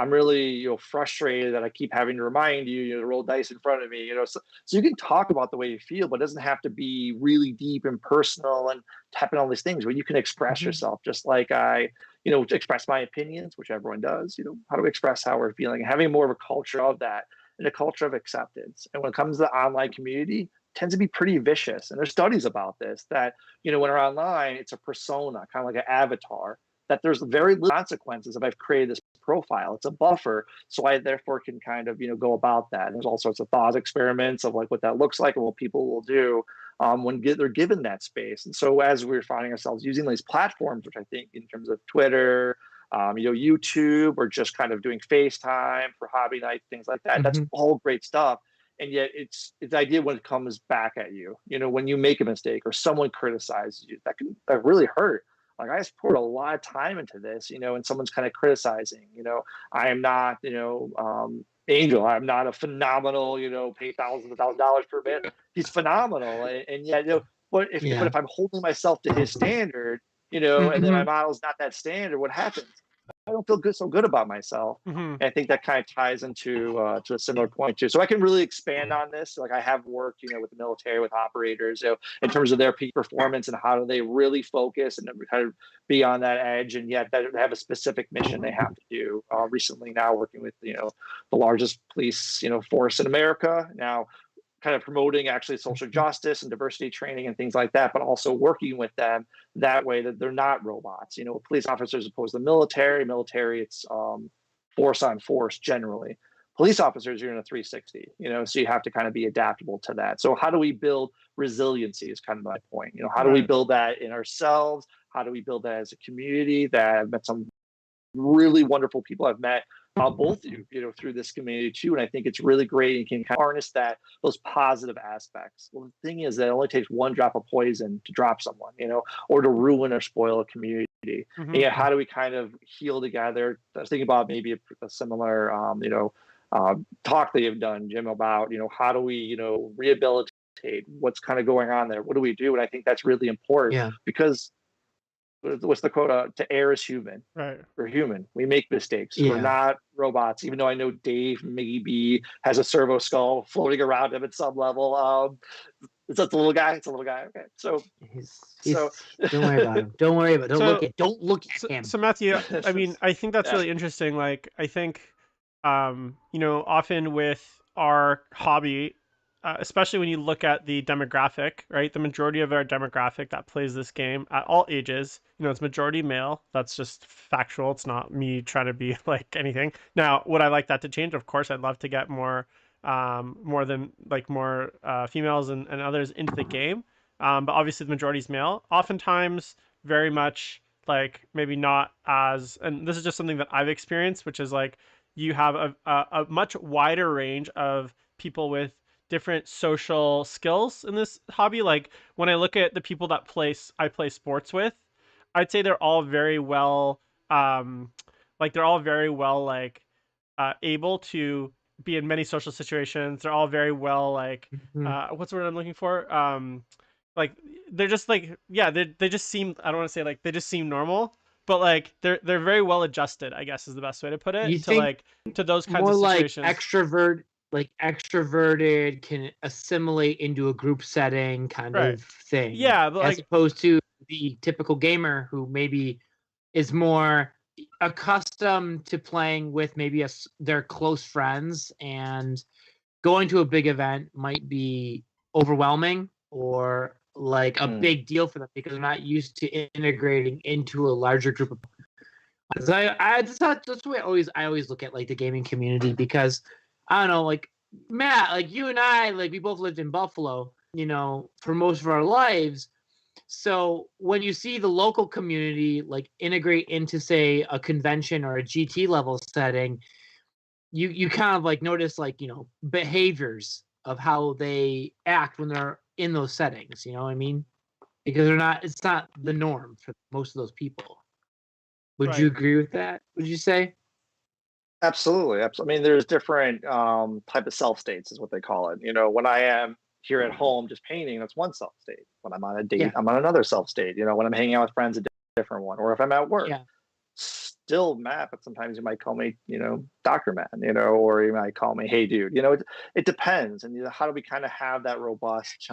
really, frustrated that I keep having to remind you, to roll dice in front of me, so you can talk about the way you feel, but it doesn't have to be really deep and personal and tapping all these things where you can express yourself, just like I, express my opinions, which everyone does, how do we express how we're feeling, having more of a culture of that and a culture of acceptance. And when it comes to the online community, tends to be pretty vicious. And there's studies about this that, when we're online, it's a persona, kind of like an avatar, that there's very little consequences if I've created this profile. It's a buffer. So I therefore can kind of, go about that. And there's all sorts of thought experiments of like what that looks like and what people will do when they're given that space. And so as we're finding ourselves using these platforms, which I think in terms of Twitter, YouTube, or just kind of doing FaceTime for hobby night, things like that. That's all great stuff. And yet it's the idea when it comes back at you, when you make a mistake or someone criticizes you, that can really hurt. Like I just poured a lot of time into this, and someone's kind of criticizing, I am not, Angel, I'm not a phenomenal, pay thousands of dollars per bit. He's phenomenal. And yet, but if I'm holding myself to his standard, and then my model's not that standard, what happens? I don't feel so good about myself. And I think that kind of ties into to a similar point too. So I can really expand on this. Like I have worked, with the military, with operators, in terms of their peak performance and how do they really focus and kind of be on that edge, and yet they have a specific mission they have to do. Recently, now working with the largest police force in America now, kind of promoting actually social justice and diversity training and things like that, but also working with them that way that they're not robots. Police officers opposed to the military. Military, it's force on force generally. Police officers, you're in a 360, so you have to kind of be adaptable to that. So how do we build resiliency is kind of my point. How do we build that in ourselves? How do we build that as a community? That I've met some really wonderful people. I've met both of you, through this community too. And I think it's really great. You can kind of harness those positive aspects. Well, the thing is that it only takes one drop of poison to drop someone, or to ruin or spoil a community. And yet, how do we kind of heal together? I was thinking about maybe a similar, talk that you've done, Jim, about, how do we, rehabilitate what's kind of going on there? What do we do? And I think that's really important because what's the quote? To err is human. Right. We're human. We make mistakes. We're not robots. Even though I know Dave maybe has a servo skull floating around him at some level. It's a little guy. It's a little guy. Okay. So don't worry about him. Don't worry about him. Don't look at him. So Matthew, I mean, I think that's really interesting. Like, I think, often with our hobby, especially when you look at the demographic, right? The majority of our demographic that plays this game at all ages, it's majority male. That's just factual. It's not me trying to be like anything. Now, would I like that to change? Of course, I'd love to get more females and others into the game. But obviously the majority is male. Oftentimes, very much like maybe not as, and this is just something that I've experienced, which is like you have a much wider range of people with different social skills in this hobby. Like when I look at the people that I play sports with, I'd say they're all very well, they're all very well able to be in many social situations. They're all very well what's the word I'm looking for? Like they're just like yeah, they just seem, I don't want to say like they just seem normal, but like they're very well adjusted, I guess is the best way to put it. You to think like to those kinds more of like situations. extroverted can assimilate into a group setting kind Right. of thing. Yeah, but as opposed to the typical gamer who maybe is more accustomed to playing with maybe their close friends, and going to a big event might be overwhelming or like a big deal for them because they're not used to integrating into a larger group of people. That's the way I always look at like the gaming community, because I don't know, like Matt, like you and I, like we both lived in Buffalo, for most of our lives. So when you see the local community like integrate into, say, a convention or a GT level setting, you kind of like notice like, behaviors of how they act when they're in those settings, you know what I mean? Because it's not the norm for most of those people. Would you agree with that? Would you say? Absolutely. I mean, there's different type of self states is what they call it. When I am here at home just painting, that's one self state. When I'm on a date, I'm on another self state. When I'm hanging out with friends, a different one. Or if I'm at work, still Matt, but sometimes you might call me, Dr. Matt, or you might call me, hey, dude. It depends. And how do we kind of have that robust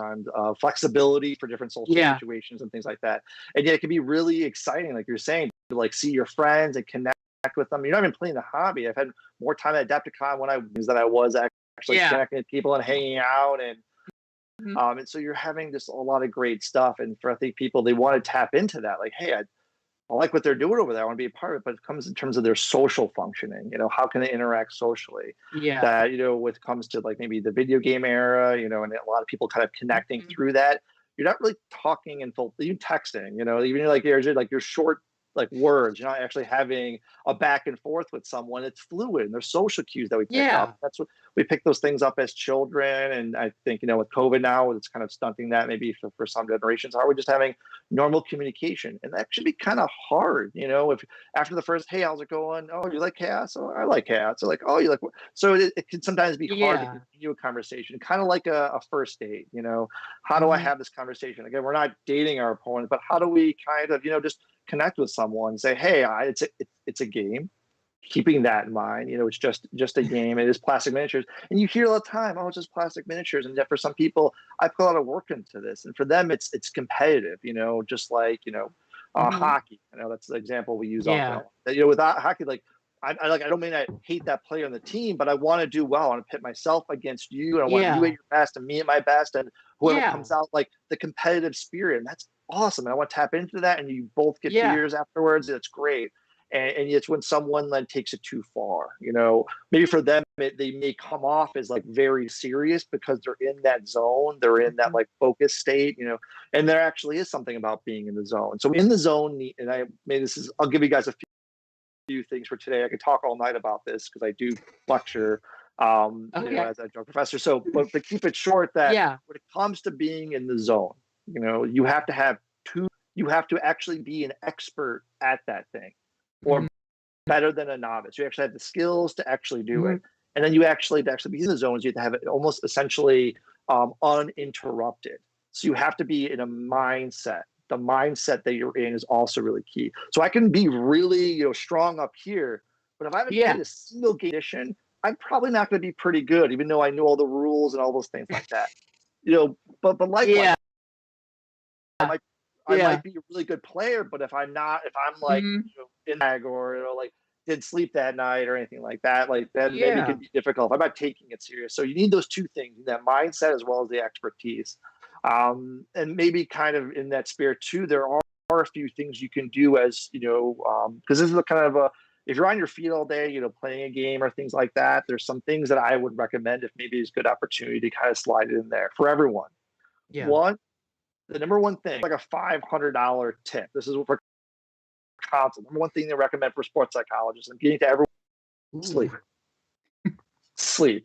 flexibility for different social situations and things like that? And yet it can be really exciting, like you're saying, to like see your friends and connect with them. You're not even playing the hobby. I've had more time at Adepticon when I was actually connecting with people and hanging out, and so you're having just a lot of great stuff. And for I think people, they want to tap into that. Like, hey, I like what they're doing over there. I want to be a part of it. But it comes in terms of their social functioning. How can they interact socially? Yeah. That when it comes to like maybe the video game era, and a lot of people kind of connecting through that. You're not really talking and even texting. Even like your short like words. You're not actually having a back and forth with someone. It's fluid, and there's social cues that we pick up. That's what we pick those things up as children. And I think, with COVID now, it's kind of stunting that maybe for some generations. Are we just having normal communication? And that should be kind of hard, if after the first, hey, how's it going? Oh, you like cats? Oh, I like cats. So like, oh, you like, so it can sometimes be hard to continue a conversation, kind of like a first date. How do I have this conversation? Again, we're not dating our opponent, but how do we kind of, just connect with someone, say, hey, it's a game, keeping that in mind. It's just a game. It is plastic miniatures, and you hear all the time, oh, it's just plastic miniatures. And yet for some people, I put a lot of work into this, and for them it's competitive, just like hockey. That's the example we use often. With hockey, like I don't mean I hate that player on the team, but I want to do well. I want to pit myself against you, and I want you at your best and me at my best, and whoever comes out, like the competitive spirit. And that's awesome. And I want to tap into that, and you both get beers afterwards. That's great. And it's when someone then takes it too far, maybe for them, they may come off as like very serious because they're in that zone. They're in that like focus state, and there actually is something about being in the zone. So in the zone, and I'll give you guys a few things for today. I could talk all night about this because I do lecture as a drug professor. So, but to keep it short, that when it comes to being in the zone, you have to actually be an expert at that thing, or better than a novice. You actually have the skills to actually do it. And then to actually be in the zones, you have to have it almost essentially uninterrupted. So you have to be in a mindset. The mindset that you're in is also really key. So I can be really, strong up here, but if I haven't played a single game edition, I'm probably not going to be pretty good, even though I know all the rules and all those things like that. But likewise, I might be a really good player, but if I'm like in lag or like didn't sleep that night or anything like that. Like then it Yeah. can be difficult if I'm not taking it serious. So you need those two things, that mindset as well as the expertise. And maybe kind of in that spirit too, there are a few things you can do as, because this is a kind of a, if you're on your feet all day, playing a game or things like that, there's some things that I would recommend if maybe it's a good opportunity to kind of slide it in there for everyone. Yeah. One, the number one thing, like a $500 tip. This is for consult. Number one thing they recommend for sports psychologists and getting to everyone: sleep. Sleep.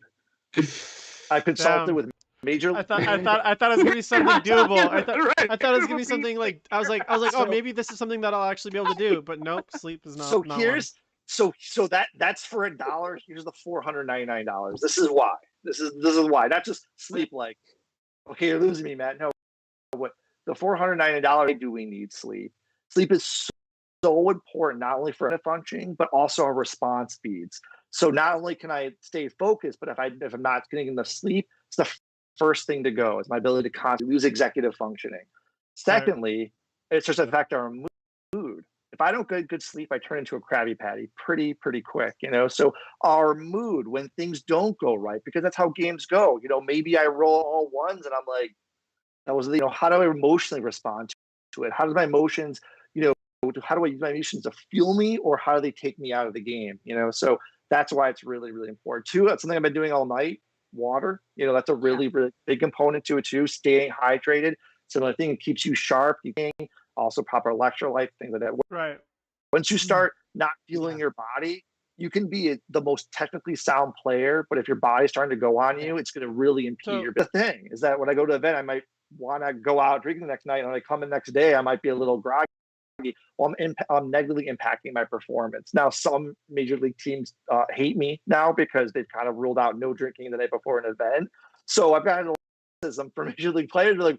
I consulted with major. I thought it was gonna be something doable. I thought it was gonna be something like I was like, oh, maybe this is something that I'll actually be able to do. But nope, sleep is not. So not here's one. so that's for $1. Here's the $499. This is why. This is why. Not just sleep. Like, okay, you're losing me, Matt. No, what the $499? Do we need sleep? Sleep is so important, not only for functioning, but also our response speeds. So not only can I stay focused, but if I'm not getting enough sleep, it's the first thing to go. It's my ability to constantly lose executive functioning. Secondly, it starts to affect our mood. If I don't get good sleep, I turn into a Krabby Patty pretty quick, So our mood when things don't go right, because that's how games go. Maybe I roll all ones and I'm like, that was, how do I emotionally respond to it? How does my emotions, how do I use my emotions to fuel me, or how do they take me out of the game? So that's why it's really, really important too. That's something I've been doing all night. Water, that's a really, really big component to it too. Staying hydrated. Similar thing, it keeps you sharp. You can also proper electrolyte, things like that. Right. Once you start not feeling your body, you can be the most technically sound player, but if your body's starting to go on you, it's going to really impede your thing. Is that when I go to an event, I might want to go out drinking the next night, and when I come in the next day, I might be a little groggy. Well, I'm negatively impacting my performance. Now, some major league teams hate me now because they've kind of ruled out no drinking the night before an event. So I've got criticism from major league players. They're like,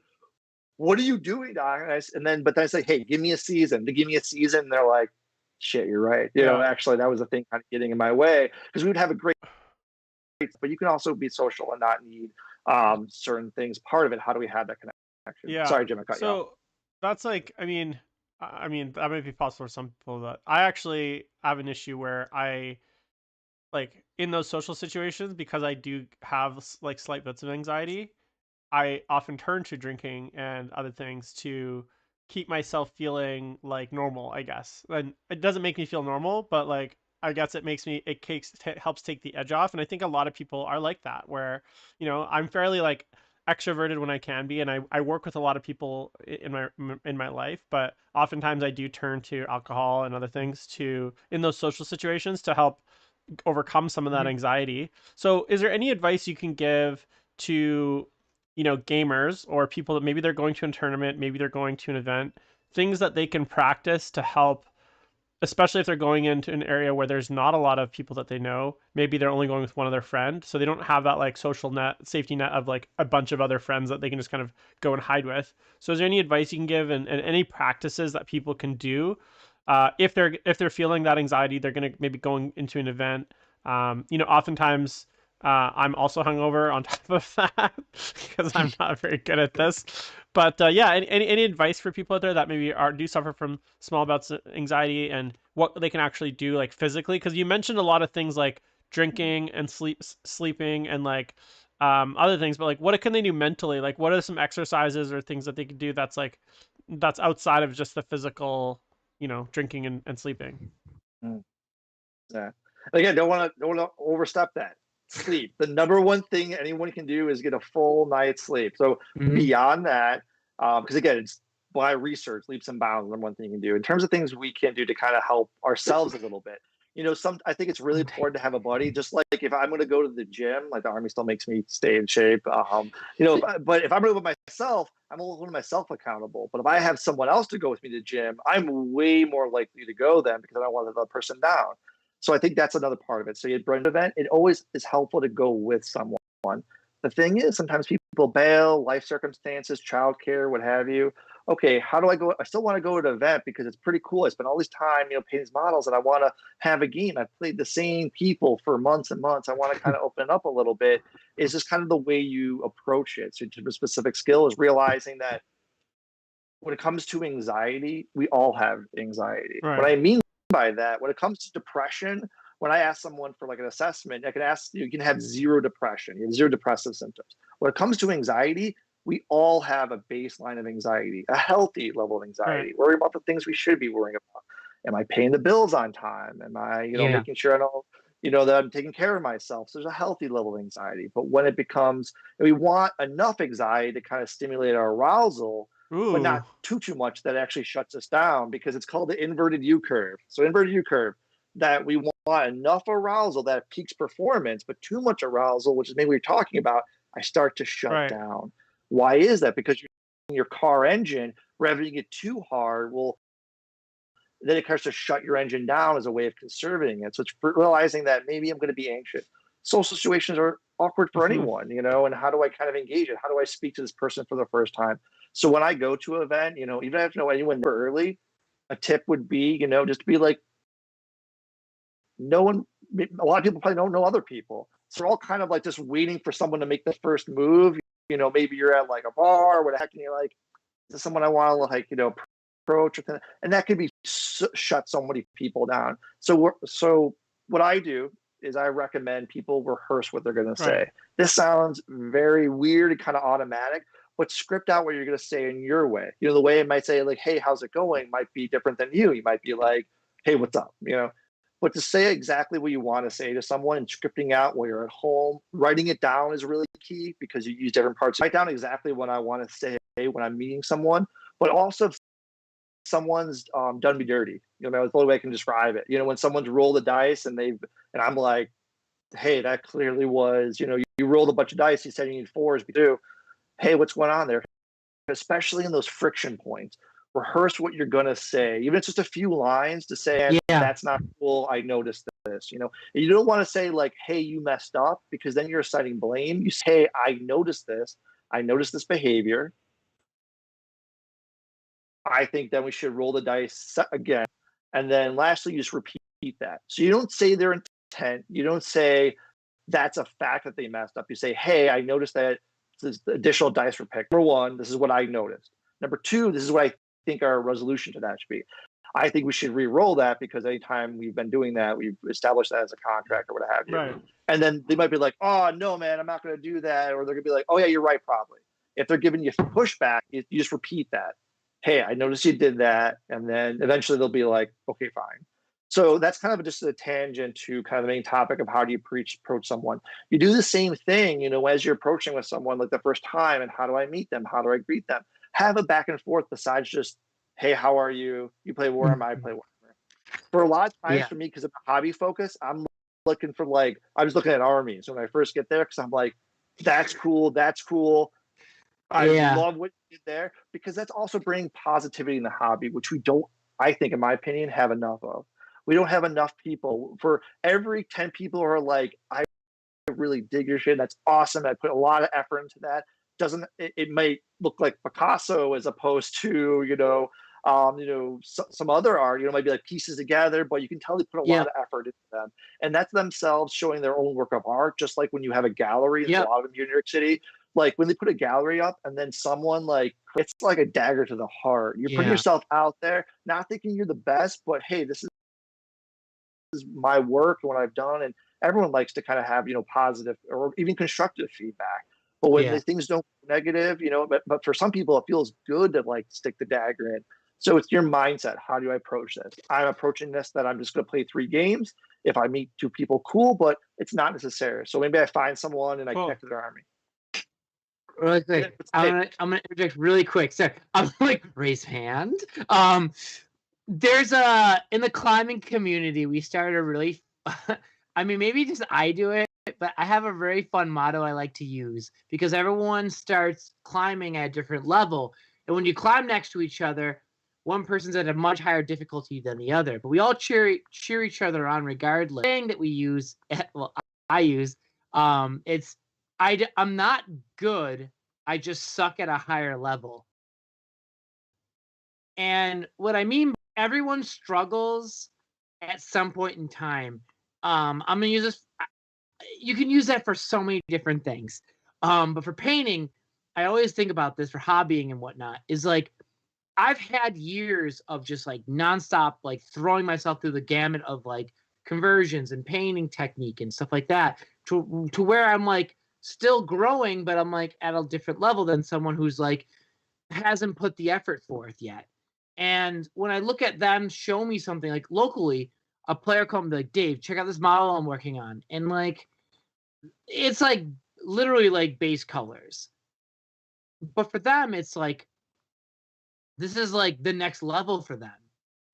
"What are you doing, Doc?" But then I say, "Hey, give me a season." They give me a season, and they're like, "Shit, you're right." Actually, that was the thing kind of getting in my way, because we would have a great, but you can also be social and not need certain things. Part of it, how do we have that connection? Yeah. Sorry, Jim, I cut you off. So that's like, I mean, that might be possible for some people. That I actually have an issue where I, like, in those social situations, because I do have like slight bits of anxiety, I often turn to drinking and other things to keep myself feeling like normal, I guess. And it doesn't make me feel normal, but like, I guess it helps take the edge off. And I think a lot of people are like that, where, I'm fairly like extroverted when I can be, and I work with a lot of people in my life, but oftentimes I do turn to alcohol and other things in those social situations to help overcome some of that anxiety. So is there any advice you can give to, gamers or people that maybe they're going to a tournament, maybe they're going to an event, things that they can practice to help, especially if they're going into an area where there's not a lot of people that they know? Maybe they're only going with one other friend, so they don't have that like social safety net of like a bunch of other friends that they can just kind of go and hide with. So is there any advice you can give, and any practices that people can do if they're feeling that anxiety, they're going to maybe going into an event? Oftentimes I'm also hungover on top of that because I'm not very good at this. But yeah, any advice for people out there that maybe do suffer from small bouts of anxiety, and what they can actually do like physically? Because you mentioned a lot of things like drinking and sleeping and like other things, but like what can they do mentally? Like what are some exercises or things that they can do that's outside of just the physical, drinking and sleeping? Yeah. Again, don't want to overstep that. Sleep. The number one thing anyone can do is get a full night's sleep. So beyond that, because again, it's by research, leaps and bounds, number one thing you can do. In terms of things we can do to kind of help ourselves a little bit, I think it's really important to have a buddy. Just like if I'm going to go to the gym, like the Army still makes me stay in shape. But if I'm going to go with myself, I'm holding myself accountable. But if I have someone else to go with me to the gym, I'm way more likely to go then, because I don't want to let the person down. So I think that's another part of it. So you run an event, it always is helpful to go with someone. The thing is, sometimes people bail, life circumstances, childcare, what have you. Okay, how do I go? I still want to go to an event because it's pretty cool. I spent all this time, painting these models, and I want to have a game. I've played the same people for months and months. I want to kind of open it up a little bit. It's just kind of the way you approach it. So to a specific skill is realizing that when it comes to anxiety, we all have anxiety. Right. What I mean by that, when it comes to depression, when I ask someone for like an assessment, I can ask you can have zero depression, you have zero depressive symptoms. When it comes to anxiety, we all have a baseline of anxiety, a healthy level of anxiety. Worry about the things we should be worrying about. Am I paying the bills on time? Am I, making sure I don't, that I'm taking care of myself? So there's a healthy level of anxiety. But when it becomes, we want enough anxiety to kind of stimulate our arousal, but not too much that actually shuts us down, because it's called the inverted U curve. So inverted U curve, that we want enough arousal that peaks performance, but too much arousal, which is maybe we're talking about, I start to shut down. Why is that? Because your car engine, revving it too hard, then it starts to shut your engine down as a way of conserving it. So it's realizing that maybe I'm going to be anxious. Social situations are awkward for anyone, and how do I kind of engage it? How do I speak to this person for the first time? So when I go to an event, even if I don't know anyone early, a tip would be, just to be like, no one, a lot of people probably don't know other people. So we're all kind of like just waiting for someone to make the first move. Maybe you're at like a bar, what the heck, and you're like, is this someone I want to like, approach? And that could be shut so many people down. So what I do is I recommend people rehearse what they're going to say. This sounds very weird and kind of automatic, but script out what you're going to say in your way. The way it might say like, hey, how's it going, might be different than you. You might be like, hey, what's up? But to say exactly what you want to say to someone and scripting out while you're at home, writing it down is really key, because you use different parts. Write down exactly what I want to say when I'm meeting someone, but also if someone's done me dirty, that's the only way I can describe it. When someone's rolled the dice and I'm like, hey, that clearly was, you rolled a bunch of dice, you said you need fours, but do, hey, what's going on there? Especially in those friction points. Rehearse what you're going to say, even if it's just a few lines to say, that's not cool, I noticed this. You don't want to say like, hey, you messed up, because then you're citing blame. You say, hey, I noticed this behavior. I think then we should roll the dice again. And then lastly, you just repeat that. So you don't say their intent. You don't say that's a fact that they messed up. You say, hey, I noticed that this additional dice were picked. Number one, this is what I noticed. Number two, this is what I think our resolution to that should be. I think we should re-roll that, because anytime we've been doing that, we've established that as a contract or what have you. And then they might be like, oh, no, man, I'm not going to do that. Or they're going to be like, oh, yeah, you're right, probably. If they're giving you pushback, you just repeat that. Hey, I noticed you did that. And then eventually they'll be like, okay, fine. So that's kind of just a tangent to kind of the main topic of how do you approach someone. You do the same thing, as you're approaching with someone like the first time, and how do I meet them? How do I greet them? Have a back and forth besides just, hey, how are you? You play Warhammer, I play Warhammer. For a lot of times for me, because of the hobby focus, I'm looking for I was looking at armies when I first get there, because I'm like, that's cool. I love what you did there, because that's also bringing positivity in the hobby, which we don't, I think, in my opinion, have enough of. We don't have enough people. For every 10 people who are like, I really dig your shit, that's awesome, I put a lot of effort into that. It might look like Picasso as opposed to, some other art, might be like pieces together, but you can tell they put a lot of effort into them. And that's themselves showing their own work of art, just like when you have a gallery, and a lot of them here in New York City, like when they put a gallery up and then someone it's like a dagger to the heart. You're putting yourself out there, not thinking you're the best, but hey, this is my work and what I've done. And everyone likes to kind of have, positive or even constructive feedback. But when the things don't go negative, but for some people, it feels good to stick the dagger in. So it's your mindset. How do I approach this? I'm approaching this that I'm just going to play 3 games. If I meet 2 people, cool, but it's not necessary. So maybe I find someone and I connect to their army. Really quick, I'm gonna interject really quick. Sorry, I'm raise hand. There's in the climbing community, we started a really, I mean, maybe just I do it, but I have a very fun motto I like to use, because everyone starts climbing at a different level, and when you climb next to each other, one person's at a much higher difficulty than the other, but we all cheer each other on regardless. The thing that we use, I use, it's I'm not good, I just suck at a higher level. And what I mean, everyone struggles at some point in time. I'm gonna use this. You can use that for so many different things. But for painting, I always think about this for hobbying and whatnot. Is I've had years of just like nonstop, like throwing myself through the gamut of like conversions and painting technique and stuff like that to where I'm like still growing, but I'm like at a different level than someone who's like hasn't put the effort forth yet. And when I look at them show me something like locally, a player come and be like, Dave, check out this model I'm working on. And like, it's like literally like base colors. But for them, it's like, this is like the next level for them.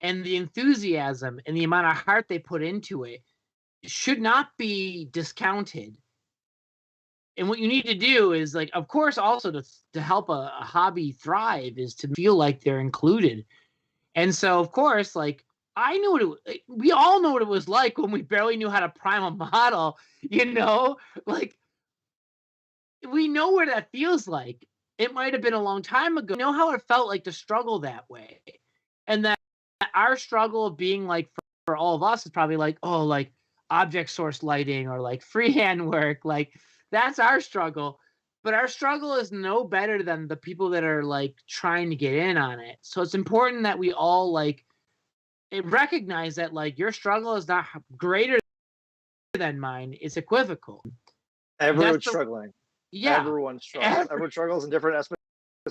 And the enthusiasm and the amount of heart they put into it should not be discounted. And what you need to do is like, of course, also to help a hobby thrive is to feel like they're included. And so, of course, like I knew what we all know what it was like when we barely knew how to prime a model, you know, like we know what that feels like. It might have been a long time ago. You know how it felt like to struggle that way. And that our struggle of being like for all of us is probably like, oh, like object source lighting or like freehand work. Like that's our struggle. But our struggle is no better than the people that are like trying to get in on it. So it's important that we all like recognize that like your struggle is not greater than mine. It's equivocal. Everyone's struggling. Yeah. Everyone struggles. Everyone struggles in different aspects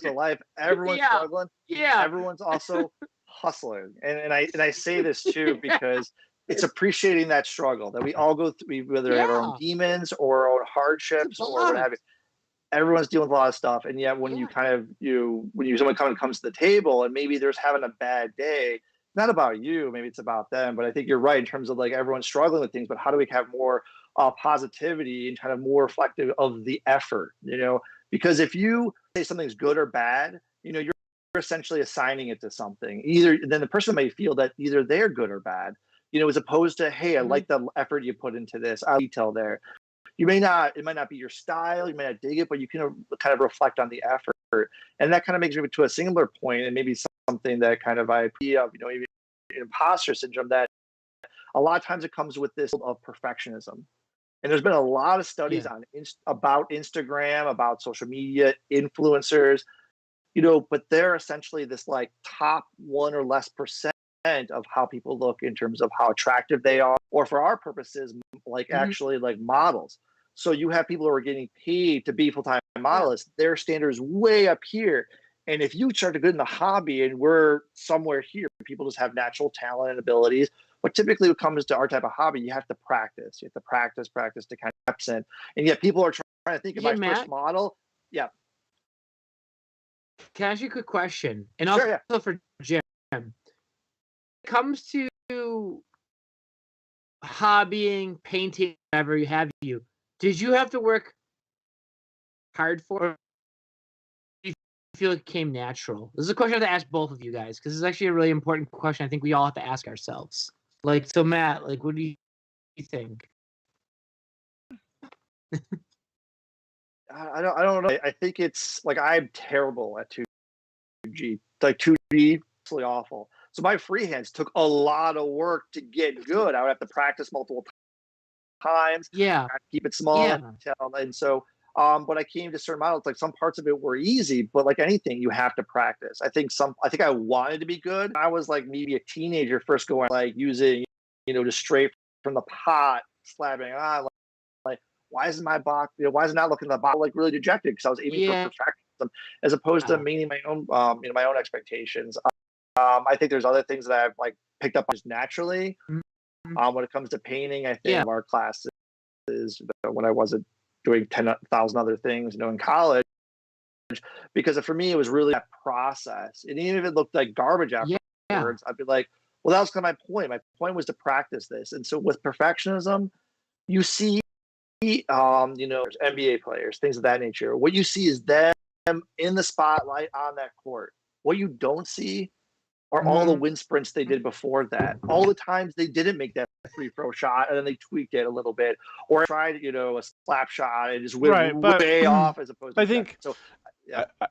of life. Everyone's struggling. Yeah. Everyone's also hustling. And I say this too because it's appreciating that struggle that we all go through, whether we have our own demons or our own hardships or what have you. Everyone's dealing with a lot of stuff. And yet when you kind of when someone comes to the table and maybe there's having a bad day, not about you, maybe it's about them. But I think you're right in terms of like everyone's struggling with things, but how do we have more positivity and kind of more reflective of the effort, you know? Because if you say something's good or bad, you know, you're essentially assigning it to something. Either then the person may feel that either they're good or bad, you know, as opposed to, hey, I like the effort you put into this. I'll detail there. It might not be your style, you may not dig it, but you can kind of reflect on the effort. And that kind of makes me to a singular point, and maybe something that kind of maybe imposter syndrome, that a lot of times it comes with this of perfectionism. And there's been a lot of studies about Instagram, about social media, influencers, you know, but they're essentially this like top 1 or less percent of how people look in terms of how attractive they are, or for our purposes, like actually like models. So you have people who are getting paid to be full-time models. Their standard is way up here. And if you start to get in the hobby and we're somewhere here, people just have natural talent and abilities. But typically when it comes to our type of hobby, you have to practice. You have to practice to kind of represent. And yet people are trying to think of my first model. Yeah. Can I ask you a quick question? And also for Jim, when it comes to hobbying, painting, whatever you have, did you have to work hard for it? Do you feel it came natural? This is a question I have to ask both of you guys because it's actually a really important question I think we all have to ask ourselves. Like, so Matt, like, what do you think? I don't know. I think it's like I'm terrible at 2G. Like 2D, absolutely awful. So my freehands took a lot of work to get good. I would have to practice multiple times. Yeah. Keep it small. And so, when I came to certain models, like some parts of it were easy, but like anything, you have to practice. I think I wanted to be good. I was like maybe a teenager first going like using, you know, just straight from the pot, slapping on like why isn't my box, you know, why is it not looking at the bottle like really dejected? Because I was aiming for perfectionism as opposed to meeting my own, my own expectations. I think there's other things that I've like picked up just naturally. When it comes to painting, I think our classes, when I wasn't doing 10,000 other things, you know, in college, because for me, it was really that process. And even if it looked like garbage afterwards, I'd be like, well, that was kind of my point. My point was to practice this. And so with perfectionism, you see, you know, NBA players, things of that nature. What you see is them in the spotlight on that court. What you don't see are all the wind sprints they did before that. All the times they didn't make that free throw shot and then they tweaked it a little bit, or tried, you know, a slap shot and just went way off as opposed to I think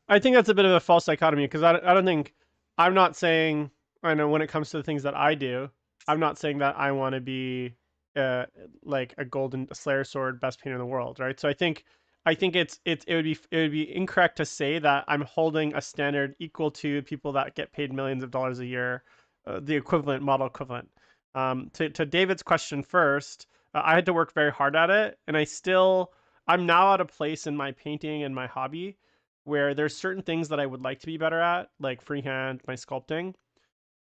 I think that's a bit of a false dichotomy because I don't think, I'm not saying, I know when it comes to the things that I do, I'm not saying that I want to be like a golden Slayer sword best painter in the world, right? So I think I think it would be incorrect to say that I'm holding a standard equal to people that get paid millions of dollars a year, the equivalent model equivalent. To David's question first, I had to work very hard at it, and I'm now at a place in my painting and my hobby where there's certain things that I would like to be better at, like freehand, my sculpting.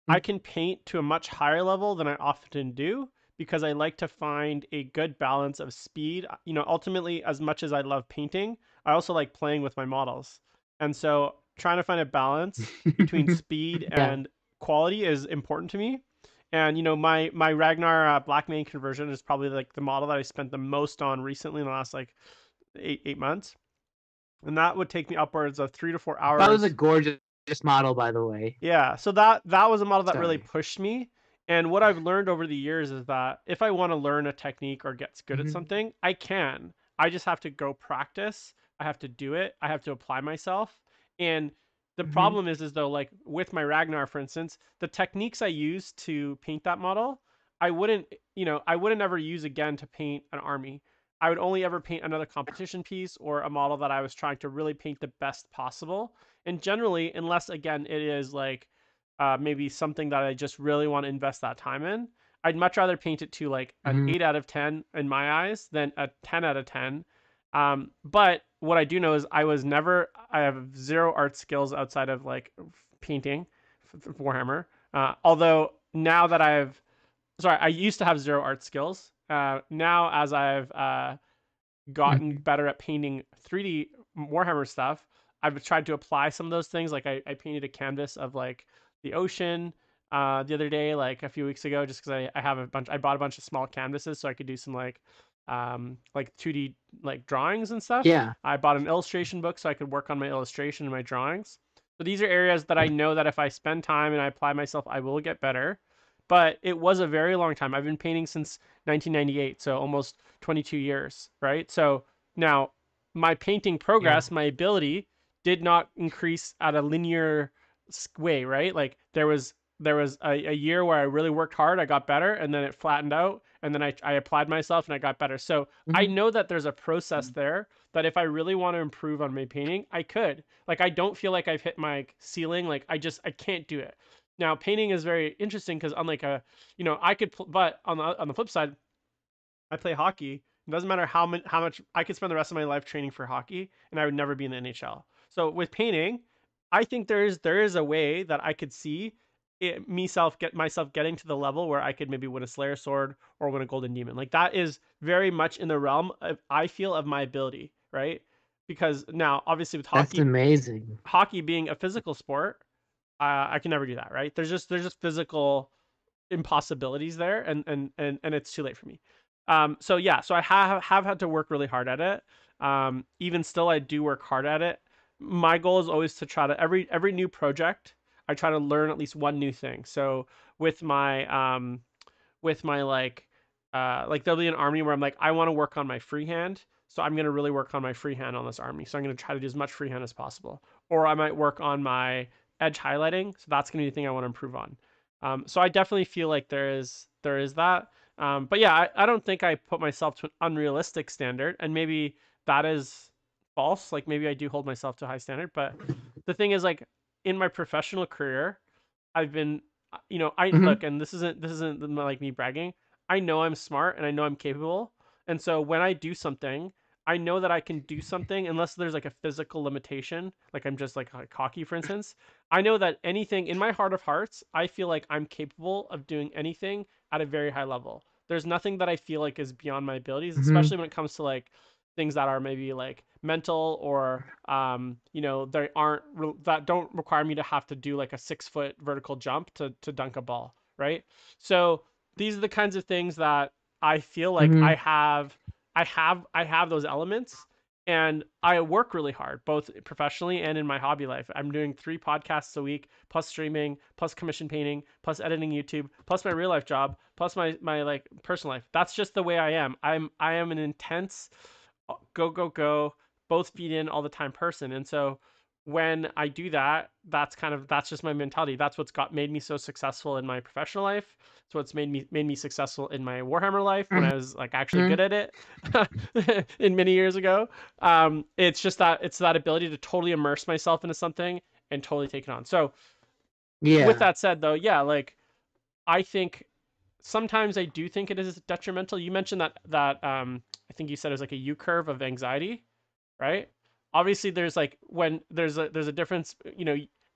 I can paint to a much higher level than I often do because I like to find a good balance of speed. Ultimately, as much as I love painting, I also like playing with my models. And so trying to find a balance between speed Yeah. and quality is important to me. And my Ragnar Black Mane conversion is probably like the model that I spent the most on recently in the last like eight months, and that would take me upwards of 3 to 4 hours. That was a gorgeous model, by the way. Yeah, so that was a model that really Sorry. pushed me. And what I've learned over the years is that if I want to learn a technique or get good at something, I can. I just have to go practice. I have to do it. I have to apply myself. And the problem is though, like with my Ragnar, for instance, the techniques I use to paint that model, I wouldn't ever use again to paint an army. I would only ever paint another competition piece or a model that I was trying to really paint the best possible. And generally, unless again it is like maybe something that I just really want to invest that time in, I'd much rather paint it to like an 8 out of 10 in my eyes than a 10 out of 10. But what I do know is I have zero art skills outside of like painting Warhammer. Although now that I used to have zero art skills. Now as I've gotten better at painting 3D Warhammer stuff, I've tried to apply some of those things. Like I painted a canvas of like the ocean the other day, like a few weeks ago, just because I bought a bunch of small canvases so I could do some like 2D like drawings and stuff. Yeah. I bought an illustration book so I could work on my illustration and my drawings. So these are areas that I know that if I spend time and I apply myself, I will get better. But it was a very long time. I've been painting since 1998, so almost 22 years, right? So now my painting progress, my ability did not increase at a linear way, right? Like there was a year where I really worked hard, I got better, and then it flattened out, and then I applied myself and I got better. So I know that there's a process there that if I really want to improve on my painting, I could. Like I don't feel like I've hit my ceiling. Like I can't do it. Now painting is very interesting because unlike but on the flip side, I play hockey. It doesn't matter how much I could spend the rest of my life training for hockey, and I would never be in the NHL. So with painting, I think there is a way that I could see get myself getting to the level where I could maybe win a Slayer sword or win a Golden Demon. Like that is very much in the realm of I feel of my ability, right? Because now obviously with That's amazing. hockey being a physical sport, I can never do that, right? There's just physical impossibilities there, and it's too late for me. So yeah, so I have had to work really hard at it. Even still, I do work hard at it. My goal is always to try to every new project, I try to learn at least one new thing. So with my like there'll be an army where I'm like I want to work on my freehand, so I'm gonna really work on my freehand on this army. So I'm gonna try to do as much freehand as possible. Or I might work on my edge highlighting, so that's gonna be the thing I want to improve on. So I definitely feel like there is that. But yeah, I don't think I put myself to an unrealistic standard, and maybe that is false. Like maybe I do hold myself to a high standard, but the thing is like in my professional career, I've been, I look, and this isn't like me bragging. I know I'm smart and I know I'm capable, and so when I do something, I know that I can do something unless there's like a physical limitation, like I'm just like hockey, for instance. I know that anything in my heart of hearts, I feel like I'm capable of doing anything at a very high level. There's nothing that I feel like is beyond my abilities, especially when it comes to like things that are maybe like mental or they aren't that don't require me to have to do like a 6 foot vertical jump to dunk a ball, right? So these are the kinds of things that I feel like I have those elements, and I work really hard both professionally and in my hobby life. I'm doing 3 podcasts a week plus streaming plus commission painting plus editing YouTube plus my real life job plus my like personal life. That's just the way I am. I am an intense go both feet in all the time person. And so when I do that, that's just my mentality. That's what's made me so successful in my professional life. It's what's made me successful in my Warhammer life when I was like actually good at it in many years ago. It's just it's that ability to totally immerse myself into something and totally take it on. So with that said, though, yeah, like I think sometimes I do think it is detrimental. You mentioned that I think you said it was like a U curve of anxiety, right? Obviously, there's like when there's a difference.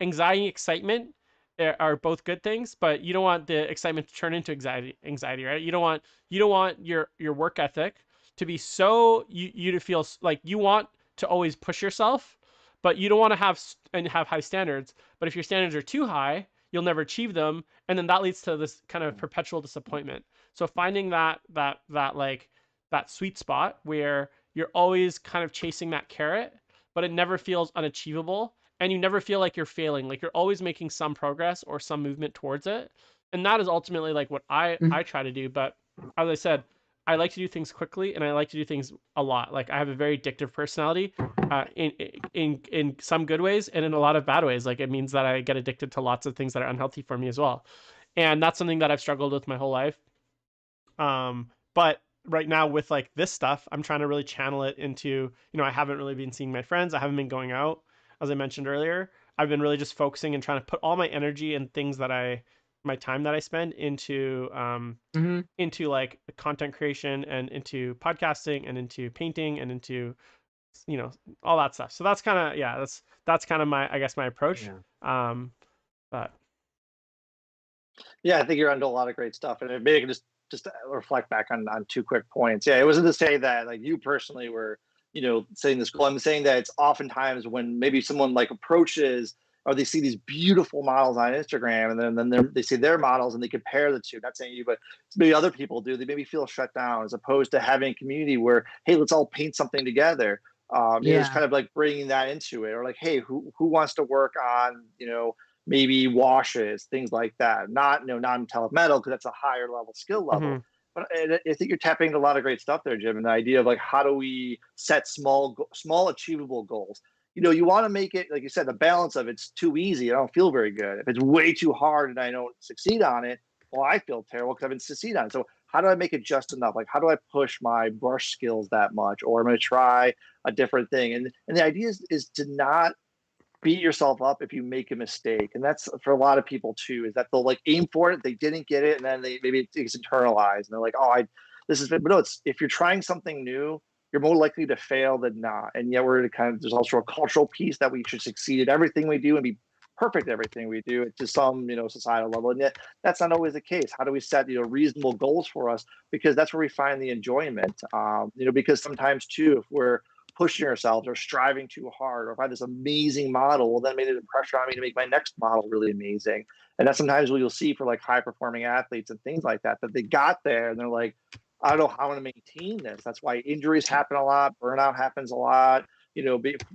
Anxiety and excitement are both good things, but you don't want the excitement to turn into anxiety, right? You don't want your work ethic to be so you to feel like you want to always push yourself, but you don't want to have high standards. But if your standards are too high, you'll never achieve them, and then that leads to this kind of perpetual disappointment. So finding that sweet spot where you're always kind of chasing that carrot, but it never feels unachievable, and you never feel like you're failing. Like you're always making some progress or some movement towards it. And that is ultimately like what I try to do. But as I said, I like to do things quickly, and I like to do things a lot. Like I have a very addictive personality, in some good ways and in a lot of bad ways. Like it means that I get addicted to lots of things that are unhealthy for me as well, and that's something that I've struggled with my whole life. But right now with like this stuff, I'm trying to really channel it into, I haven't really been seeing my friends. I haven't been going out, as I mentioned earlier. I've been really just focusing and trying to put all my energy and things my time that I spend into like content creation and into podcasting and into painting and into, all that stuff. So that's kind of, yeah, that's kind of my, I guess, my approach. But Yeah, I think you're onto a lot of great stuff, and maybe I can just reflect back on two quick points. Yeah, it wasn't to say that like you personally were, saying this goal. I'm saying that it's oftentimes when maybe someone like approaches or they see these beautiful models on Instagram, and then they see their models and they compare the two. Not saying you, but maybe other people do. They maybe feel shut down as opposed to having a community where, hey, let's all paint something together. It's kind of like bringing that into it, or like, hey, who wants to work on, maybe washes, things like that. Not, non-metallic metal, because that's a higher level skill level. But I think you're tapping into a lot of great stuff there, Jim. And the idea of like, how do we set small achievable goals? You want to make it, like you said, the balance of it's too easy. I don't feel very good. If it's way too hard and I don't succeed on it, well, I feel terrible because I haven't succeeded on it. So how do I make it just enough? Like, how do I push my brush skills that much? Or I'm going to try a different thing. And the idea is to not beat yourself up if you make a mistake. And that's for a lot of people too, is that they'll like aim for it, they didn't get it, and then maybe it's internalized and they're like, oh, this is, but no, it's, if you're trying something new, you're more likely to fail than not. And yet there's also a cultural piece that we should succeed at everything we do and be perfect at everything we do to some, societal level. And yet that's not always the case. How do we set, reasonable goals for us? Because that's where we find the enjoyment. Because sometimes too, if we're pushing ourselves or striving too hard, or if I have this amazing model, well, then maybe the pressure on me to make my next model really amazing. And that's sometimes what you'll see for like high performing athletes and things like that they got there and they're like, I don't know how I'm going to maintain this. That's why injuries happen a lot. Burnout happens a lot,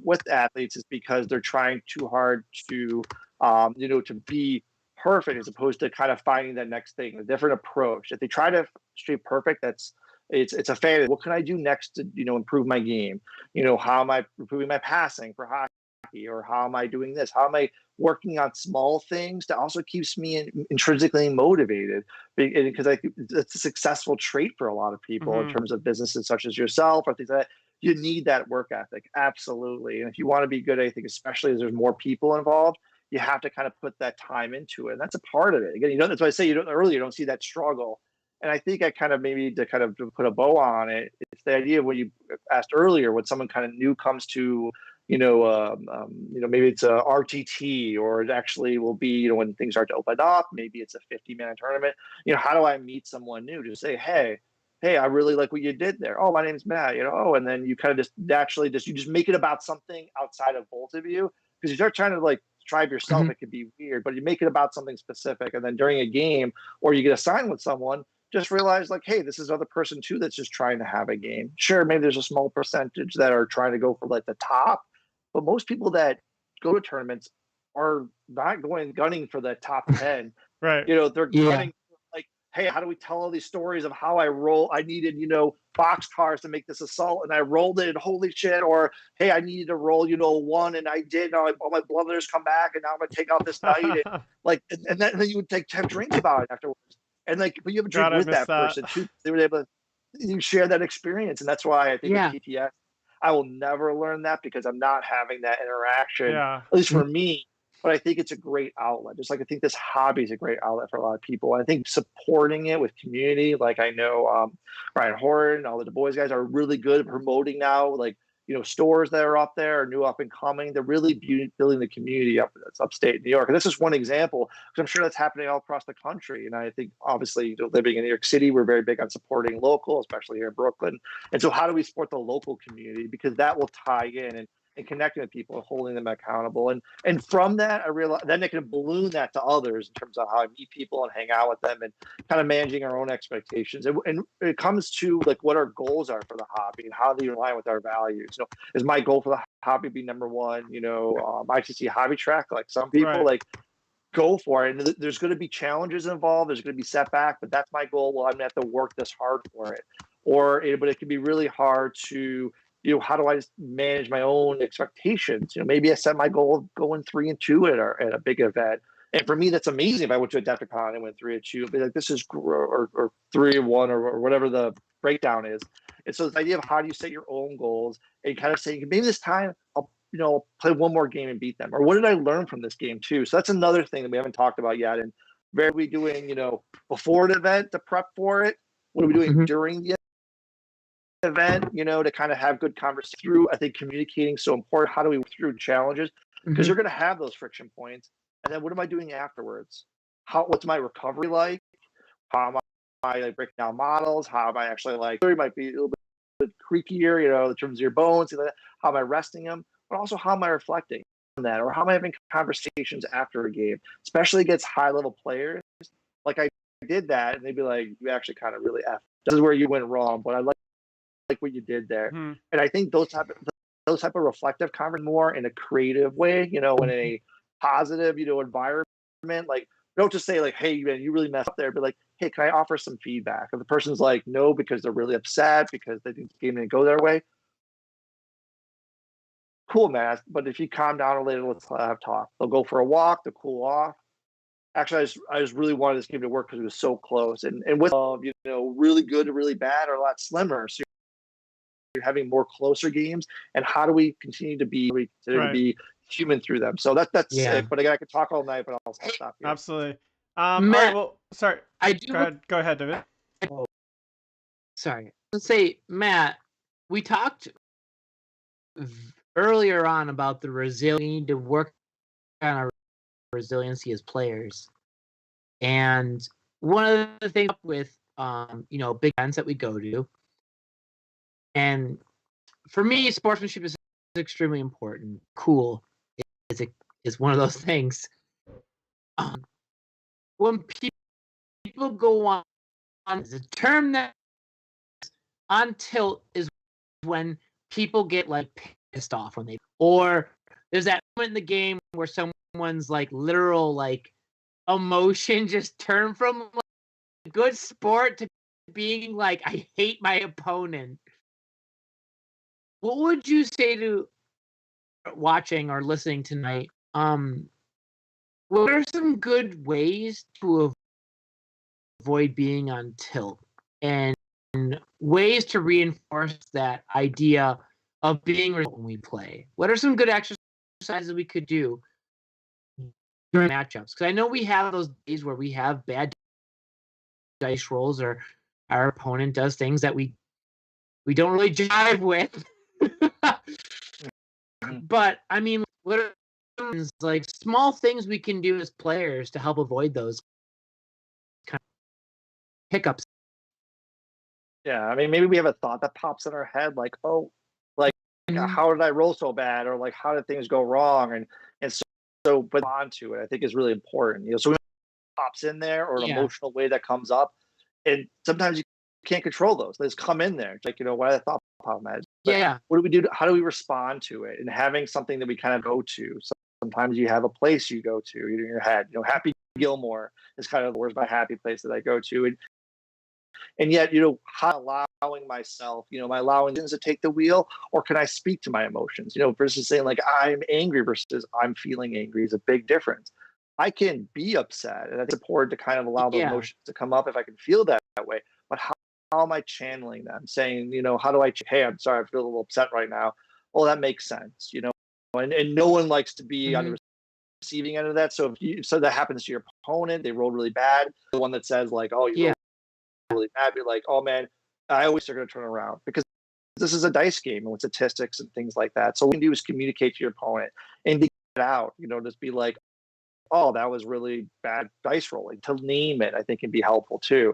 with athletes, is because they're trying too hard to, to be perfect, as opposed to kind of finding that next thing, a different approach. If they try to stay perfect, it's a failure. What can I do next to, improve my game? How am I improving my passing for hockey? Or how am I doing this? How am I working on small things that also keeps me intrinsically motivated? Because it's a successful trait for a lot of people in terms of businesses such as yourself or things like that. You need that work ethic. Absolutely. And if you want to be good, I think, especially as there's more people involved, you have to kind of put that time into it. And that's a part of it. Again, that's why I say earlier, you don't see that struggle. And I think I kind of maybe to kind of put a bow on it, it's the idea of what you asked earlier, when someone kind of new comes to, maybe it's a RTT, or it actually will be, when things start to open up, maybe it's a 50-minute tournament. How do I meet someone new to say, hey, I really like what you did there. Oh, my name's Matt, and then you kind of just naturally you just make it about something outside of both of you, because you start trying to like strive yourself, it could be weird, but you make it about something specific. And then during a game, or you get assigned with someone, just realize like, hey, this is another person too that's just trying to have a game. Sure, maybe there's a small percentage that are trying to go for like the top, but most people that go to tournaments are not gunning for the top 10. Right. They're gunning for like hey, how do we tell all these stories of how I needed, boxcars to make this assault and I rolled it and holy shit, or hey, I needed to roll, one and I did, now all my blood letters come back and now I'm gonna take out this night and like, and then you would have drinks about it afterwards. And like, but you have a drink God, I with miss that that. person too. They were able to share that experience. And that's why I think with PTS, I will never learn that because I'm not having that interaction, Yeah. at least for me. But I think it's a great outlet. Just like I think this hobby is a great outlet for a lot of people. I think supporting it with community, like I know Ryan Horton, all the Du Bois guys are really good at promoting now, like, stores that are up there, new up and coming. They're really building the community up that's upstate New York. And this is one example, because I'm sure that's happening all across the country. And I think obviously living in New York City, we're very big on supporting local, especially here in Brooklyn. And so how do we support the local community? Because that will tie in and connecting with people and holding them accountable. And from that, I realized then I can balloon that to others in terms of how I meet people and hang out with them and kind of managing our own expectations. And it comes to like what our goals are for the hobby and how they align with our values. Is my goal for the hobby be number one, ICC hobby track? Like some people like go for it. And there's going to be challenges involved. There's going to be setback, but that's my goal. Well, I'm going to have to work this hard for it. But it can be really hard to, how do I manage my own expectations? Maybe I set my goal of going 3-2 at a big event. And for me, that's amazing. If I went to Adepticon and went 3-2, I'd be like, this is, or 3-1 or whatever the breakdown is. And so this idea of how do you set your own goals and kind of say, maybe this time I'll play one more game and beat them. Or what did I learn from this game too? So that's another thing that we haven't talked about yet. And what are we doing, before an event to prep for it? What are we doing during the event, to kind of have good conversation through? I think communicating is so important. How do we work through challenges? Because you're going to have those friction points. And then what am I doing afterwards? What's my recovery like? How am I like breaking down models? How am I actually like, it might be a little bit creakier, in terms of your bones, how am I resting them? But also how am I reflecting on that? Or how am I having conversations after a game, especially against high level players? Like I did that and they'd be like, you actually kind of really this is where you went wrong, but I like what you did there. And I think those type of reflective conversation more in a creative way, in a positive, environment. Like, don't just say like, hey, man, you really messed up there, but like, hey, can I offer some feedback? If the person's like, no, because they're really upset because they think the game didn't go their way, cool, man. But if you calm down a little, let's have talk. They'll go for a walk to cool off. Actually, I just really wanted this game to work because it was so close. And with really good to really bad are a lot slimmer. So you're having more closer games. And how do we continue to be human through them? So that's it. But again, I could talk all night, but I'll stop here. Absolutely. Matt, all right, well, sorry. I do. Go ahead, David. Sorry. Let's say, Matt, we talked earlier on about the resilience. We need to work on our resiliency as players. And one of the things with big events that we go to, and for me, sportsmanship is extremely important. Cool is one of those things. When people go on the term that on tilt is when people get like pissed off when or there's that moment in the game where someone's like literal like emotion just turned from like good sport to being like, I hate my opponent. What would you say to watching or listening tonight? What are some good ways to avoid being on tilt and ways to reinforce that idea of being when we play? What are some good exercises we could do during matchups? Because I know we have those days where we have bad dice rolls or our opponent does things that we don't really jive with. But I mean, what are like small things we can do as players to help avoid those kind of hiccups? Yeah, I mean, maybe we have a thought that pops in our head, like, oh, like how did I roll so bad, or like how did things go wrong, and so but onto it, I think is really important. So pops in there, or an emotional way that comes up, and sometimes you can't control those. They just come in there. It's like, why the thought pop in. What do we do? How do we respond to it? And having something that we kind of go to. Sometimes you have a place you go to in your head. Happy Gilmore is kind of where's my happy place that I go to. And yet, how allowing myself, am I allowing things to take the wheel, or can I speak to my emotions, versus saying like I'm angry versus I'm feeling angry is a big difference. I can be upset, and it's important to kind of allow those emotions to come up if I can feel that way. But how am I channeling them? Saying, how do I, hey, I'm sorry, I feel a little upset right now. Oh, that makes sense, and no one likes to be on the receiving end of that. So so that happens to your opponent, they roll really bad. The one that says like, oh, you really bad, be like, oh man, I always are going to turn around, because this is a dice game and with statistics and things like that. So what you can do is communicate to your opponent and to get out, just be like, oh, that was really bad dice rolling. To name it, I think, can be helpful too.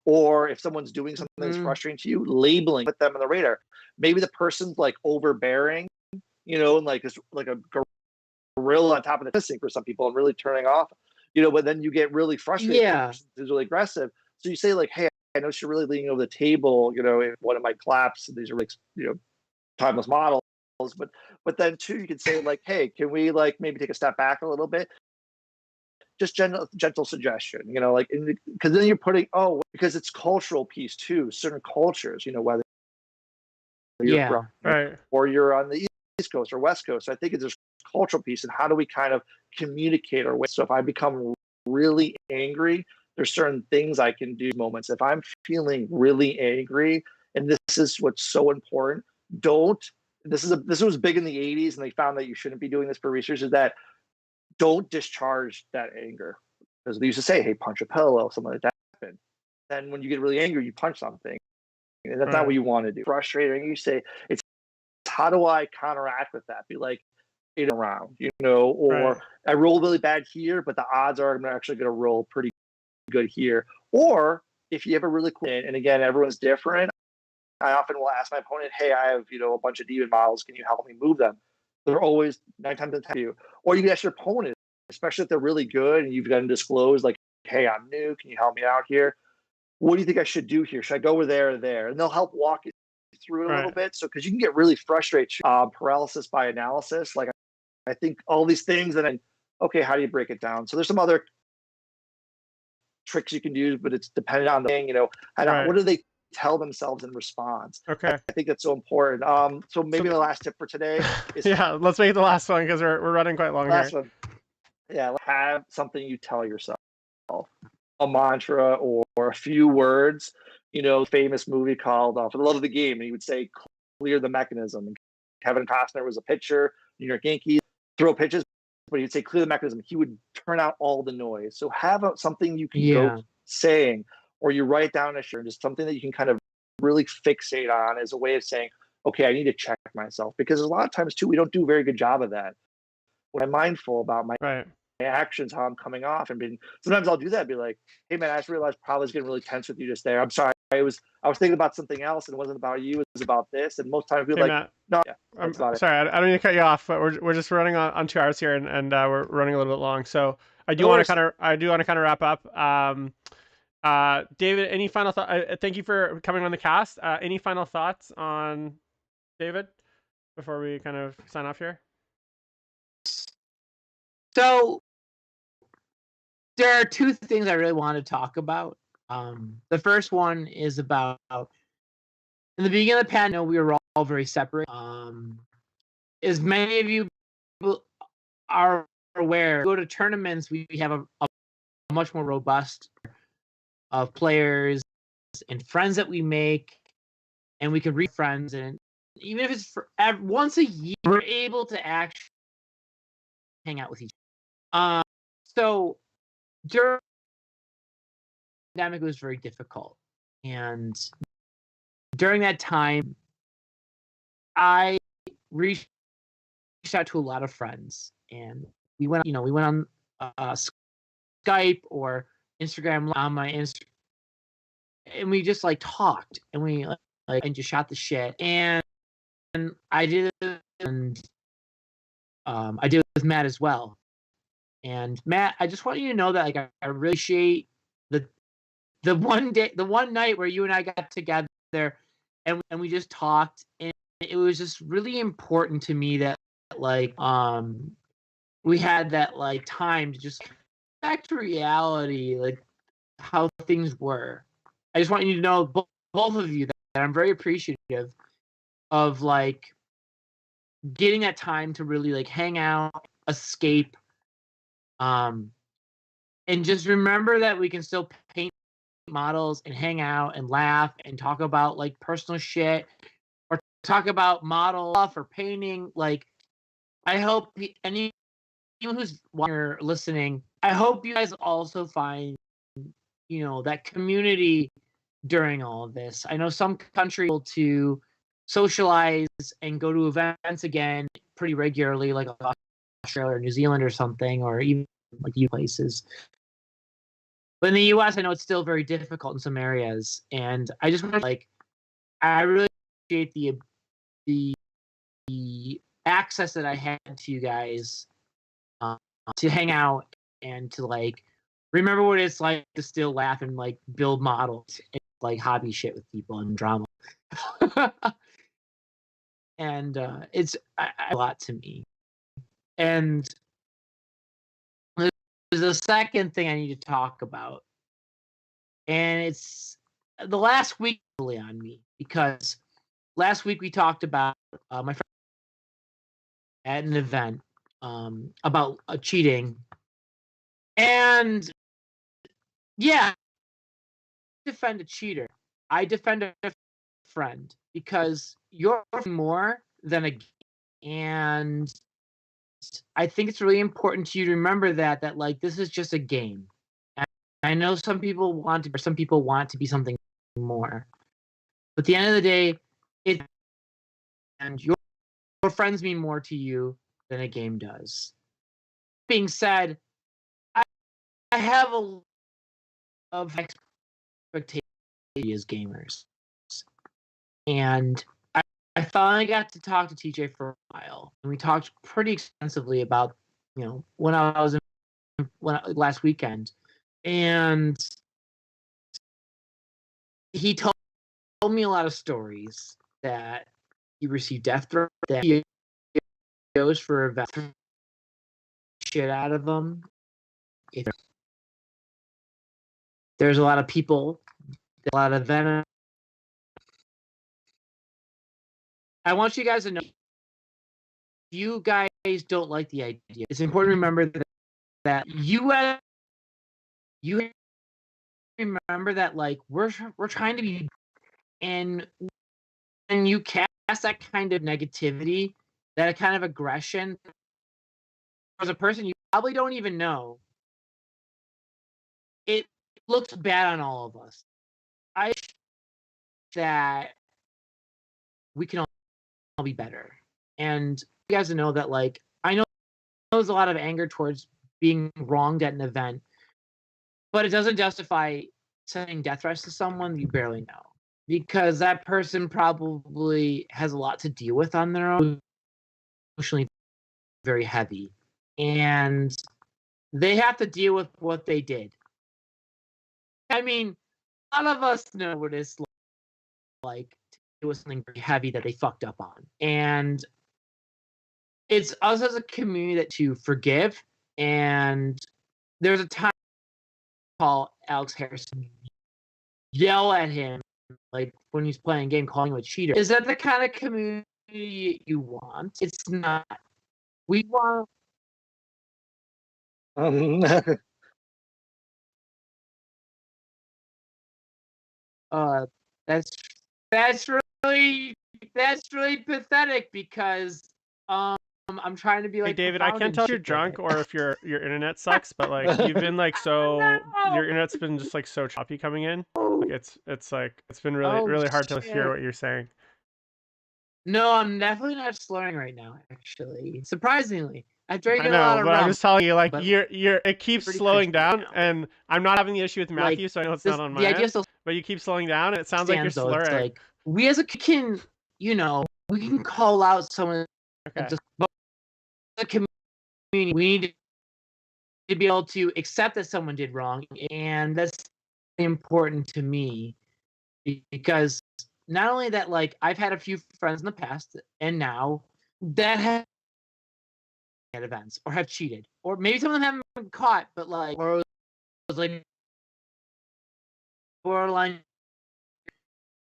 Or if someone's doing something that's frustrating to you, labeling, put them on the radar. Maybe the person's like overbearing, and like it's like a gorilla on top of the sink for some people, and really turning off, but then you get really frustrated. Yeah. It's really aggressive. So you say like, hey, I know she's really leaning over the table, in one of my claps. And these are like, timeless models. But then too, you could say like, hey, can we like maybe take a step back a little bit? Just gentle suggestion, like, because then you're putting, because it's cultural piece too. Certain cultures, whether you're from, right, or you're on the East Coast or West Coast. So I think it's this cultural piece, and how do we kind of communicate our way? So if I become really angry, there's certain things I can do moments. If I'm feeling really angry, and this is what's so important, this was big in the 80s, and they found that you shouldn't be doing this for research, is that don't discharge that anger. Because they used to say, hey, punch a pillow, something like that happened. Then when you get really angry, you punch something. And that's not what you want to do. Frustrating, you say, it's how do I counteract with that? Be like, around, or I roll really bad here, but the odds are I'm actually going to roll pretty good here. Or if you have a really cool, and again, everyone's different, I often will ask my opponent, hey, I have, a bunch of demon models. Can you help me move them? They're always 9 times out of 10 you. Or you can ask your opponent, especially if they're really good and you've got to disclose, like, hey, I'm new. Can you help me out here? What do you think I should do here? Should I go over there or there? And they'll help walk you through it a little bit. So, because you can get really frustrated, paralysis by analysis. Like, I think all these things, and then, okay, how do you break it down? So there's some other tricks you can use, but it's dependent on the thing, what do they tell themselves in response? Okay. I think that's so important. So maybe the last tip for today is let's make it the last one, because we're running quite long here. one. Yeah, have something you tell yourself, a mantra or a few words. Famous movie called For the Love of the Game, and he would say, clear the mechanism. And Kevin Costner was a pitcher, New York Yankees, throw pitches, but he'd say, clear the mechanism. He would turn out all the noise. So have something you can go saying, or you write down a shirt, just something that you can kind of really fixate on as a way of saying, okay, I need to check myself. Because a lot of times too, we don't do a very good job of that. When I'm mindful about my actions, how I'm coming off, and sometimes I'll do that, be like, hey man, I just realized I was getting really tense with you just there. I'm sorry. I was thinking about something else, and it wasn't about you, it was about this. And most times we're Matt, no, I'm sorry, I don't mean to cut you off, but we're just running on 2 hours here, and we're running a little bit long. So I do want to kind of wrap up. David, any final thought? Thank you for coming on the cast. Any final thoughts on David before we kind of sign off here? So there are 2 things I really want to talk about. The first one is about, in the beginning of the pandemic, we were all very separate. As many of you are aware, go to tournaments, we have a much more robust of players and friends that we make, and we can read friends, and even if it's for once a year, we're able to actually hang out with each other. So during the pandemic, it was very difficult, and during that time, I reached out to a lot of friends, and we went on Skype or Instagram on my Instagram, and we just like talked, and we and just shot the shit, and I did it, and I did it with Matt as well. And Matt, I just want you to know that like I really appreciate the one night where you and I got together and we just talked, and it was just really important to me that like we had that like time to just back to reality, like how things were. I just want you to know, both of you, that I'm very appreciative of like getting that time to really like hang out, escape, and just remember that we can still paint models and hang out and laugh and talk about like personal shit or talk about model stuff or painting. Like, I hope anyone who's listening, I hope you guys also find, that community during all of this. I know some countries to socialize and go to events again pretty regularly, like Australia or New Zealand or something, or even like places. But in the U.S., I know it's still very difficult in some areas, and I just want to I really appreciate the access that I had to you guys to hang out and to remember what it's like to still laugh and build models and hobby shit with people and drama. And it's a lot to me. And there's a second thing I need to talk about, and it's the last week really on me, because last week we talked about my friend at an event about cheating, and yeah, I defend a cheater. I defend a friend, because you're more than a, and I think it's really important to you to remember that this is just a game. And I know some people want to be something more, but at the end of the day, and your friends mean more to you than a game does. Being said, I have a lot of expectations as gamers, and I finally got to talk to TJ for a while, and we talked pretty extensively about when I was last weekend, and he told me a lot of stories that he received death threats, that he goes for a shit out of them. There's a lot of people, a lot of venom. I want you guys to know, if you guys don't like the idea, it's important to remember that you remember that we're trying to be, and when you cast that kind of negativity, that kind of aggression as a person you probably don't even know, it looks bad on all of us. I that we can all be better, and you guys know that I know there's a lot of anger towards being wronged at an event, but it doesn't justify sending death threats to someone you barely know, because that person probably has a lot to deal with on their own, emotionally very heavy, and they have to deal with what they did. I mean, a lot of us know what it's like to deal with something very heavy that they fucked up on, and it's us as a community that to forgive. And there's a time call Alex Harrison yell at him when he's playing a game, calling him a cheater. Is that the kind of community you want? It's not. We want that's really pathetic, because I'm trying to be Hey David, I can't tell if you're drunk or if your internet sucks, but you've been so No! your internet's been just so choppy coming in. It's been really hard to hear what you're saying. No, I'm definitely not slurring right now, actually. Surprisingly. I drank I a lot of but rum. I'm just telling you, it keeps slowing down, and I'm not having the issue with Matthew, so I know it's not on my end. But you keep slowing down, and it sounds like you're slurring. We as a can, we can call out someone. Okay. But the community, we need to be able to accept that someone did wrong, and that's important to me, because not only that, I've had a few friends in the past and now that have at events or have cheated, or maybe some of them haven't caught, but like, or it was like borderline.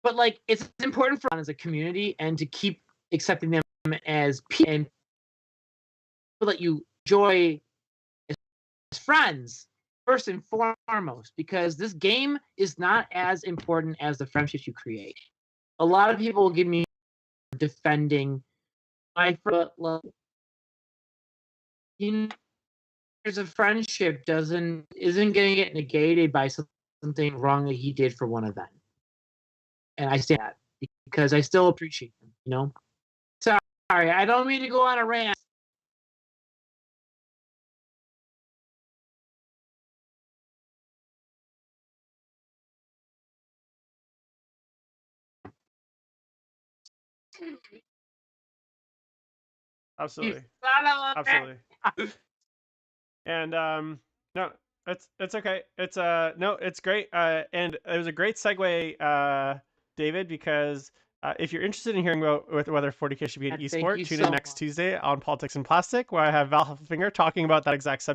But like, it's important for us as a community and to keep accepting them as people and people that you enjoy as friends first and foremost, because this game is not as important as the friendships you create. A lot of people will give me defending my friend, there's a friendship isn't going to get negated by something wrong that he did for one event, and I say that because I still appreciate him. You know, sorry, I don't mean to go on a rant. Absolutely. Absolutely. And no, it's okay. It's no, it's great. And it was a great segue, David, because if you're interested in hearing about whether 40K should be an esport, tune in next Tuesday on Politics and Plastic, where I have Val Heffelfinger talking about that exact subject.